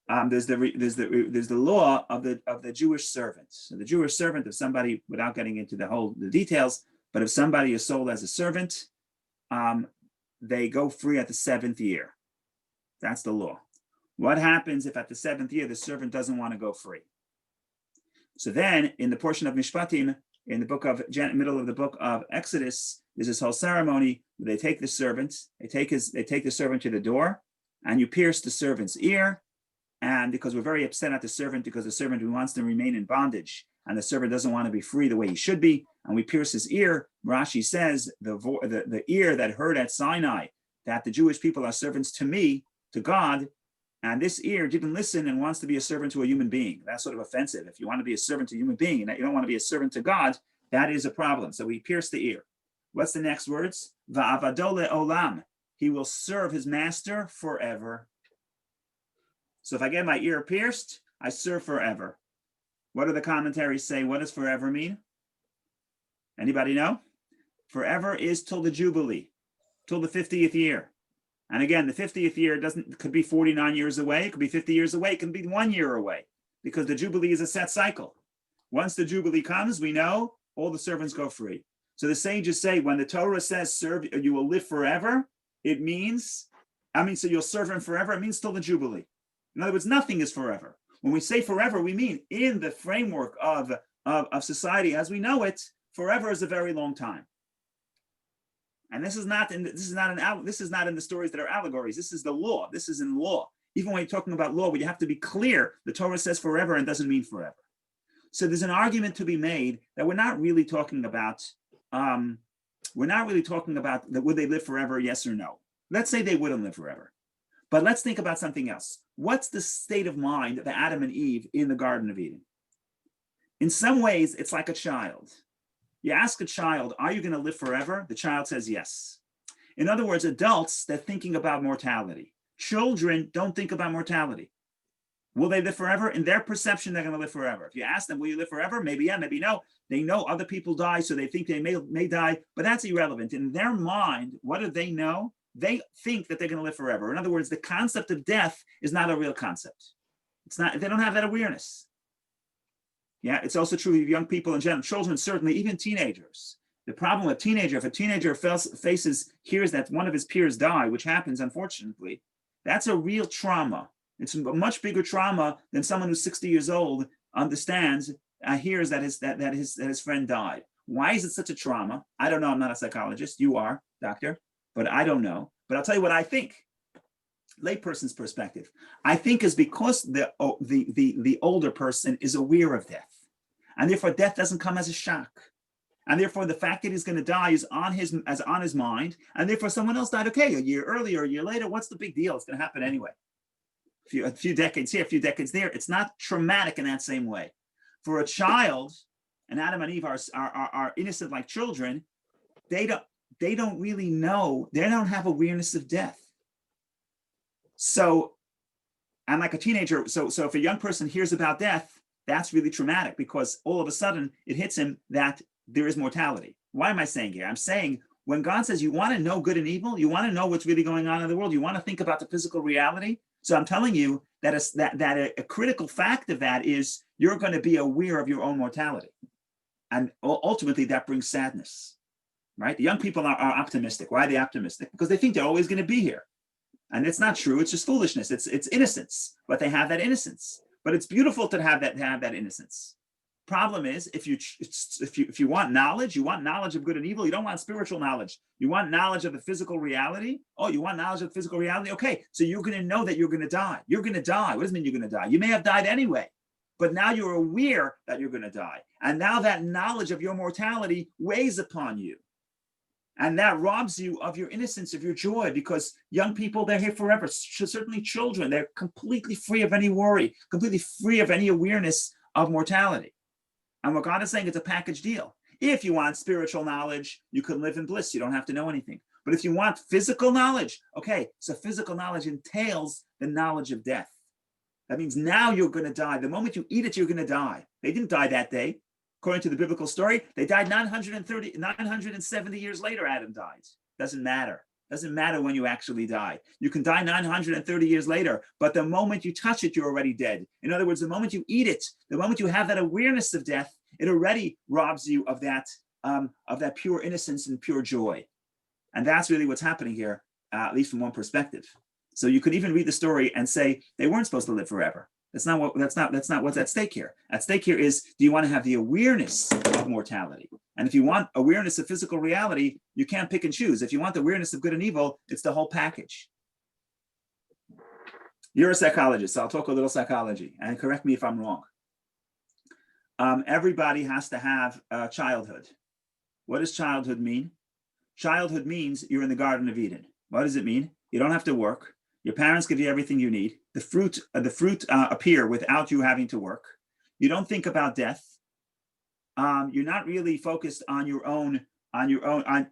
There's the law of the Jewish servant. So the Jewish servant, if somebody, without getting into the details, but if somebody is sold as a servant, they go free at the 7th year. That's the law. What happens if at the 7th year the servant doesn't want to go free? So then, in the portion of Mishpatim, in the middle of the book of Exodus, there's this whole ceremony where they take the servant, they take the servant to the door, and you pierce the servant's ear. And because we're very upset at the servant, because the servant who wants to remain in bondage, and the servant doesn't want to be free the way he should be, and we pierce his ear. Rashi says the ear that heard at Sinai that the Jewish people are servants to me, to God, and this ear didn't listen and wants to be a servant to a human being. That's sort of offensive. If you want to be a servant to a human being and that you don't want to be a servant to God, that is a problem. So we pierce the ear. What's the next words? Va'avado le'olam. He will serve his master forever. So if I get my ear pierced, I serve forever. What do the commentaries say? What does forever mean? Anybody know? Forever is till the Jubilee, till the 50th year. And again, the 50th year could be 49 years away, it could be 50 years away, it can be 1 year away, because the Jubilee is a set cycle. Once the Jubilee comes, we know all the servants go free. So the sages say when the Torah says serve, you will live forever, it means, so you'll serve him forever, it means till the Jubilee. In other words, nothing is forever. When we say forever, we mean in the framework of society as we know it, forever is a very long time. And this is not in the stories that are allegories. This is the law. This is in law. Even when you're talking about law, you have to be clear. The Torah says forever and doesn't mean forever. So there's an argument to be made that we're not really talking about would they live forever, yes or no. Let's say they wouldn't live forever. But let's think about something else. What's the state of mind of Adam and Eve in the Garden of Eden? In some ways, it's like a child. You ask a child, are you going to live forever? The child says yes. In other words, adults, they're thinking about mortality. Children don't think about mortality. Will they live forever? In their perception, they're going to live forever. If you ask them, will you live forever? Maybe yeah, maybe no. They know other people die, so they think they may die, but that's irrelevant. In their mind, what do they know? They think that they're going to live forever. In other words, the concept of death is not a real concept. It's not. They don't have that awareness. Yeah, it's also true of young people in general, children certainly, even teenagers. The problem with teenager, if a teenager hears that one of his peers die, which happens unfortunately, that's a real trauma. It's a much bigger trauma than someone who's 60 years old understands, hears that his friend died. Why is it such a trauma? I don't know. I'm not a psychologist. You are, doctor, but I don't know. But I'll tell you what I think. Layperson's perspective. I think is because the older person is aware of death, and therefore death doesn't come as a shock, and therefore the fact that he's going to die is on his mind, and therefore someone else died. Okay, a year earlier, a year later, what's the big deal? It's going to happen anyway. A few decades here, a few decades there. It's not traumatic in that same way. For a child, and Adam and Eve are innocent like children. They don't really know. They don't have awareness of death. So, and like a teenager, so if a young person hears about death, that's really traumatic because all of a sudden it hits him that there is mortality. Why am I saying here? I'm saying when God says you want to know good and evil, you want to know what's really going on in the world, you want to think about the physical reality. So I'm telling you that a critical fact of that is you're going to be aware of your own mortality. And ultimately that brings sadness, right? The young people are optimistic. Why are they optimistic? Because they think they're always going to be here. And it's not true. It's just foolishness. It's innocence, but they have that innocence. But it's beautiful to have that innocence. Problem is, if you want knowledge, you want knowledge of good and evil. You don't want spiritual knowledge. You want knowledge of the physical reality. Oh, you want knowledge of the physical reality? Okay, so you're going to know that you're going to die. You're going to die. What does it mean you're going to die? You may have died anyway. but now you're aware that you're going to die. And now that knowledge of your mortality weighs upon you. And that robs you of your innocence, of your joy, because young people, they're here forever. Certainly children, they're completely free of any worry, completely free of any awareness of mortality. And what God is saying, it's a package deal. If you want spiritual knowledge, you can live in bliss. You don't have to know anything. But if you want physical knowledge, okay, so physical knowledge entails the knowledge of death. That means now you're going to die. The moment you eat it, you're going to die. They didn't die that day. According to the biblical story, they died 970 years later, Adam died. Doesn't matter. Doesn't matter when you actually die. You can die 930 years later, but the moment you touch it, you're already dead. In other words, the moment you eat it, the moment you have that awareness of death, it already robs you of that pure innocence and pure joy. And that's really what's happening here, at least from one perspective. So you could even read the story and say they weren't supposed to live forever. That's not what's at stake here. At stake here is, do you want to have the awareness of mortality? And if you want awareness of physical reality, you can't pick and choose. If you want the awareness of good and evil, it's the whole package. You're a psychologist, so I'll talk a little psychology, and correct me if I'm wrong. Everybody has to have a childhood. What does childhood mean? Childhood means you're in the Garden of Eden. What does it mean? You don't have to work. Your parents give you everything you need. The fruit appear without you having to work. You don't think about death. You're not really focused on your own.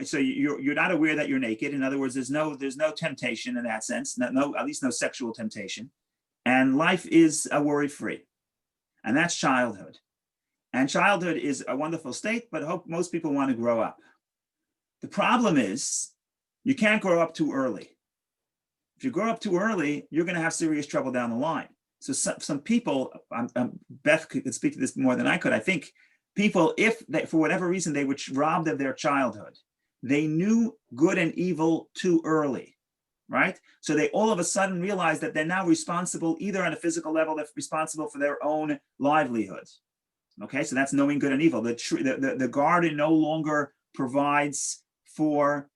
So you're not aware that you're naked. In other words, there's no temptation in that sense. No, at least no sexual temptation. And life is worry-free. And that's childhood. And childhood is a wonderful state, but I hope most people want to grow up. The problem is you can't grow up too early. If you grow up too early, you're going to have serious trouble down the line. So some people, Beth could speak to this more than I could. I think people, if they, for whatever reason, they were robbed of their childhood, they knew good and evil too early, right? So they all of a sudden realize that they're now responsible, either on a physical level, they're responsible for their own livelihood. Okay, so that's knowing good and evil. The garden no longer provides fruit.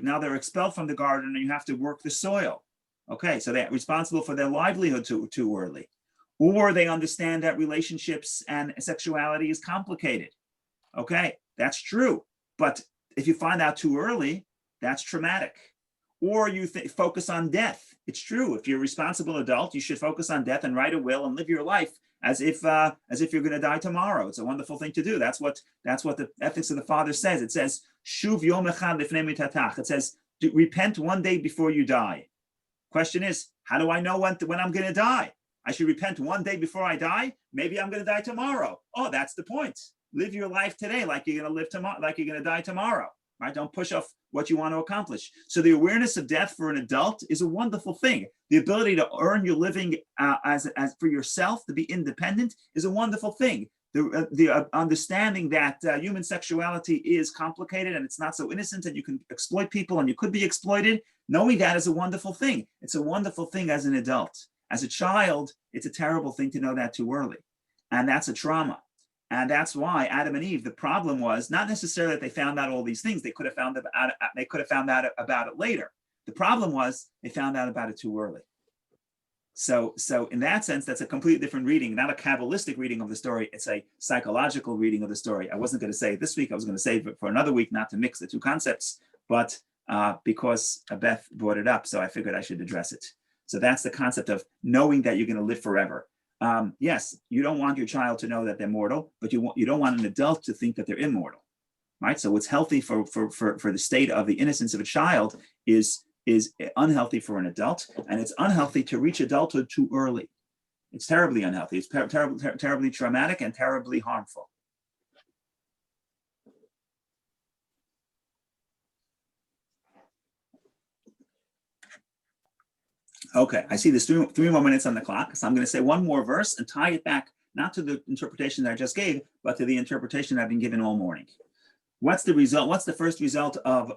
Now they're expelled from the garden and you have to work the soil. Okay, so they're responsible for their livelihood too early. Or they understand that relationships and sexuality is complicated. Okay, that's true. But if you find out too early, that's traumatic. Or you focus on death. It's true. If you're a responsible adult, you should focus on death and write a will and live your life as if you're going to die tomorrow. It's a wonderful thing to do. That's what the Ethics of the Father says. It says, Shuv yom echad lifnei mitatach. It says, repent one day before you die. Question is, how do I know when I'm going to die? I should repent one day before I die. Maybe I'm going to die tomorrow. Oh, that's the point. Live your life today like you're going to live tomorrow, like you're going to die tomorrow. Right? Don't push off what you want to accomplish. So the awareness of death for an adult is a wonderful thing. The ability to earn your living as for yourself, to be independent, is a wonderful thing. The understanding that human sexuality is complicated and it's not so innocent and you can exploit people and you could be exploited, knowing that is a wonderful thing. It's a wonderful thing as an adult. As a child, it's a terrible thing to know that too early. And that's a trauma. And that's why Adam and Eve, the problem was not necessarily that they found out all these things. They could have found out about it later. The problem was they found out about it too early. So in that sense, that's a completely different reading, not a Kabbalistic reading of the story. It's a psychological reading of the story. I wasn't going to say it this week. I was going to save it for another week, not to mix the two concepts, but because Beth brought it up, so I figured I should address it. So that's the concept of knowing that you're going to live forever. Yes, you don't want your child to know that they're mortal, but you don't want an adult to think that they're immortal, right? So what's healthy for the state of the innocence of a child is unhealthy for an adult, and it's unhealthy to reach adulthood too early. It's terribly unhealthy. It's terribly traumatic and terribly harmful. Okay, I see there's three more minutes on the clock, so I'm going to say one more verse and tie it back, not to the interpretation that I just gave, but to the interpretation I've been given all morning. What's the result? What's the first result of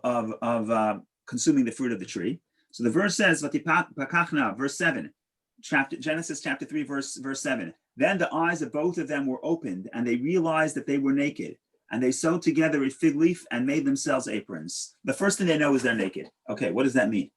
consuming the fruit of the tree? So the verse says, verse 7, Genesis chapter 3, verse 7. Then the eyes of both of them were opened, and they realized that they were naked. And they sewed together a fig leaf and made themselves aprons. The first thing they know is they're naked. Okay, what does that mean?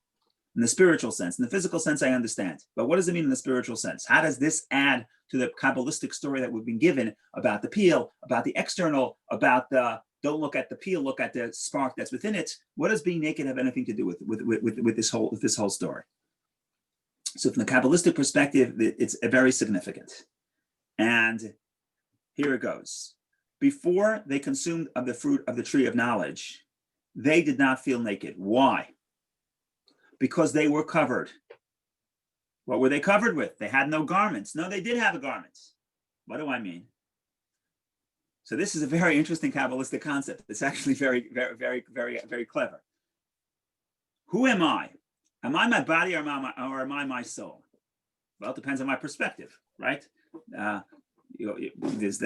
in the spiritual sense. In the physical sense, I understand. But what does it mean in the spiritual sense? How does this add to the Kabbalistic story that we've been given about the peel, about the external, about the don't look at the peel, look at the spark that's within it? What does being naked have anything to do with this whole story? So from the Kabbalistic perspective, it's very significant. And here it goes. Before they consumed of the fruit of the tree of knowledge, they did not feel naked. Why? Because they were covered. What were they covered with? They had no garments. No, they did have a garment. What do I mean? So this is a very interesting Kabbalistic concept. It's actually very, very, very, very, very clever. Who am I? Am I my body or am I my soul? Well, it depends on my perspective, right? There's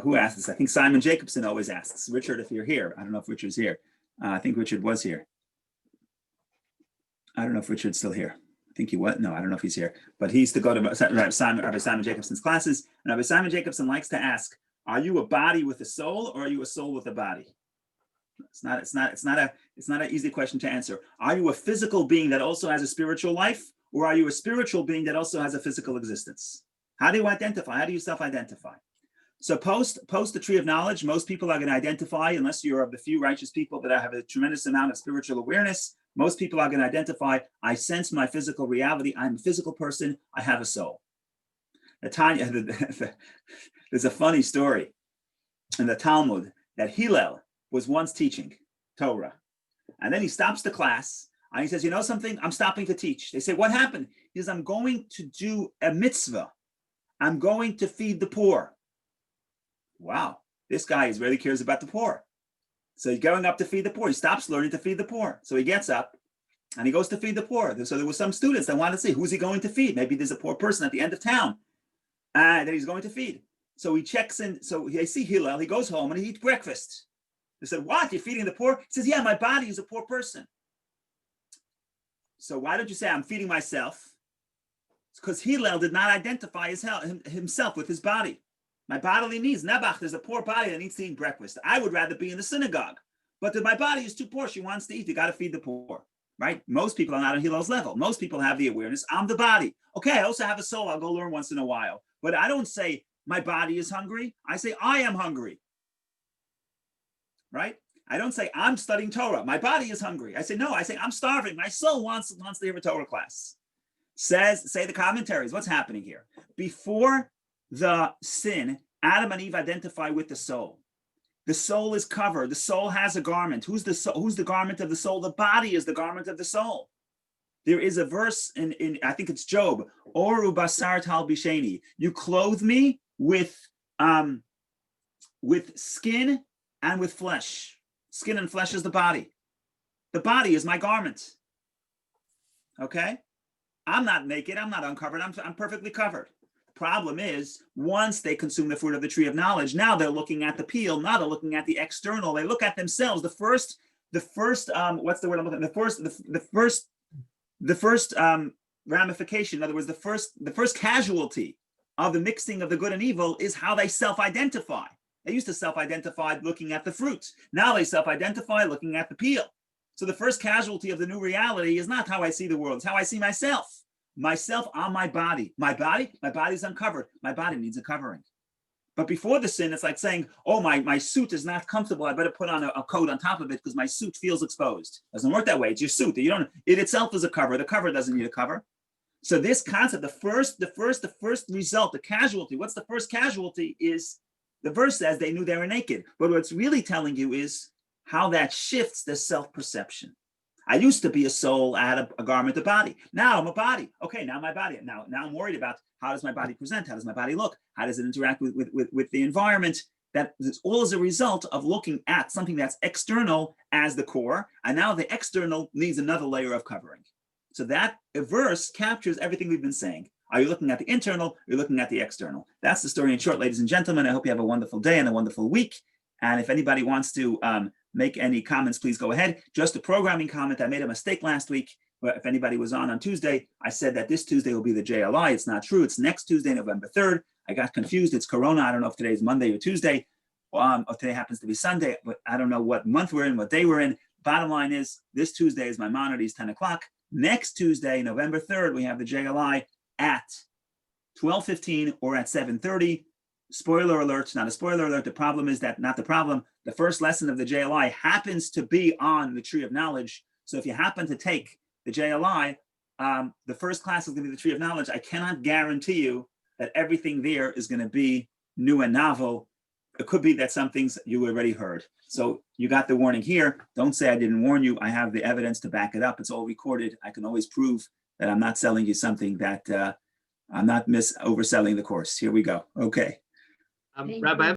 who asked this? I think Simon Jacobson always asks. Richard, if you're here. I don't know if Richard's here. I think Richard was here. I don't know if Richard's still here. I think he was. No, I don't know if he's here. But he used to go to Rabbi Simon Jacobson's classes. And Rabbi Simon Jacobson likes to ask, are you a body with a soul or are you a soul with a body? It's not an easy question to answer. Are you a physical being that also has a spiritual life, or are you a spiritual being that also has a physical existence? How do you identify? How do you self-identify? So post the tree of knowledge, most people are going to identify, unless you're of the few righteous people that have a tremendous amount of spiritual awareness, most people are going to identify, I sense my physical reality. I'm a physical person. I have a soul. There's a funny story in the Talmud that Hillel was once teaching Torah. And then he stops the class and he says, you know something? I'm stopping to teach. They say, what happened? He says, I'm going to do a mitzvah. I'm going to feed the poor. Wow, this guy really cares about the poor. So he's going up to feed the poor. He stops learning to feed the poor. So he gets up and he goes to feed the poor. So there were some students that wanted to see, who's he going to feed? Maybe there's a poor person at the end of town that he's going to feed. So he checks in. So they see Hillel. He goes home and he eats breakfast. They said, what? You're feeding the poor? He says, yeah, my body is a poor person. So why don't you say I'm feeding myself? It's because Hillel did not identify himself with his body. My bodily needs. Nebuch, there's a poor body that needs to eat breakfast. I would rather be in the synagogue. But my body is too poor. She wants to eat. You got to feed the poor, right? Most people are not on Hillel's level. Most people have the awareness. I'm the body. Okay, I also have a soul. I'll go learn once in a while. But I don't say my body is hungry. I say I am hungry. Right? I don't say I'm studying Torah. My body is hungry. I say no. I say I'm starving. My soul wants to hear a Torah class. Say the commentaries. What's happening here? Before the sin, Adam and Eve identify with the soul. The soul is covered. The soul has a garment. Who's the garment of the soul? The body is the garment of the soul. There is a verse in I think it's Job. Oru basar talbisheni. You clothe me with skin and with flesh. Skin and flesh is the body. The body is my garment. Okay? I'm not naked. I'm not uncovered. I'm perfectly covered. Problem is, once they consume the fruit of the tree of knowledge, now they're looking at the peel, now they're looking at the external. They look at themselves. The first what's the word I'm looking at? The first ramification, in other words, the first casualty of the mixing of the good and evil is how they self-identify. They used to self-identify looking at the fruits. Now they self-identify looking at the peel. So the first casualty of the new reality is not how I see the world, it's how I see myself. Myself on my body. My body's uncovered. My body needs a covering. But before the sin, it's like saying, oh, my suit is not comfortable. I better put on a coat on top of it because my suit feels exposed. Doesn't work that way. It's your suit. It itself is a cover. The cover doesn't need a cover. So this concept, the first result, the casualty, what's the first casualty is the verse says they knew they were naked. But what it's really telling you is how that shifts the self-perception. I used to be a soul, I had a garment, a body. Now I'm a body. Okay, now my body. Now I'm worried about how does my body present? How does my body look? How does it interact with the environment? That is all as a result of looking at something that's external as the core. And now the external needs another layer of covering. So that verse captures everything we've been saying. Are you looking at the internal? You're looking at the external. That's the story in short, ladies and gentlemen. I hope you have a wonderful day and a wonderful week. And if anybody wants to make any comments, please go ahead. Just a programming comment. I made a mistake last week. If anybody was on Tuesday, I said that this Tuesday will be the JLI. It's not true. It's next Tuesday, November 3rd. I got confused. It's Corona. I don't know if today's Monday or Tuesday, or today happens to be Sunday, but I don't know what month we're in, what day we're in. Bottom line is, this Tuesday is my Maimonides 10 o'clock. Next Tuesday, November 3rd, we have the JLI at 12:15 or at 7:30. Spoiler alert, not a spoiler alert. The problem is that, not the problem, the first lesson of the JLI happens to be on the Tree of Knowledge. So if you happen to take the JLI, the first class is going to be the Tree of Knowledge. I cannot guarantee you that everything there is going to be new and novel. It could be that some things you already heard. So you got the warning here. Don't say I didn't warn you. I have the evidence to back it up. It's all recorded. I can always prove that I'm not selling you something that I'm not overselling the course. Here we go. Okay. Thank Rabbi, you.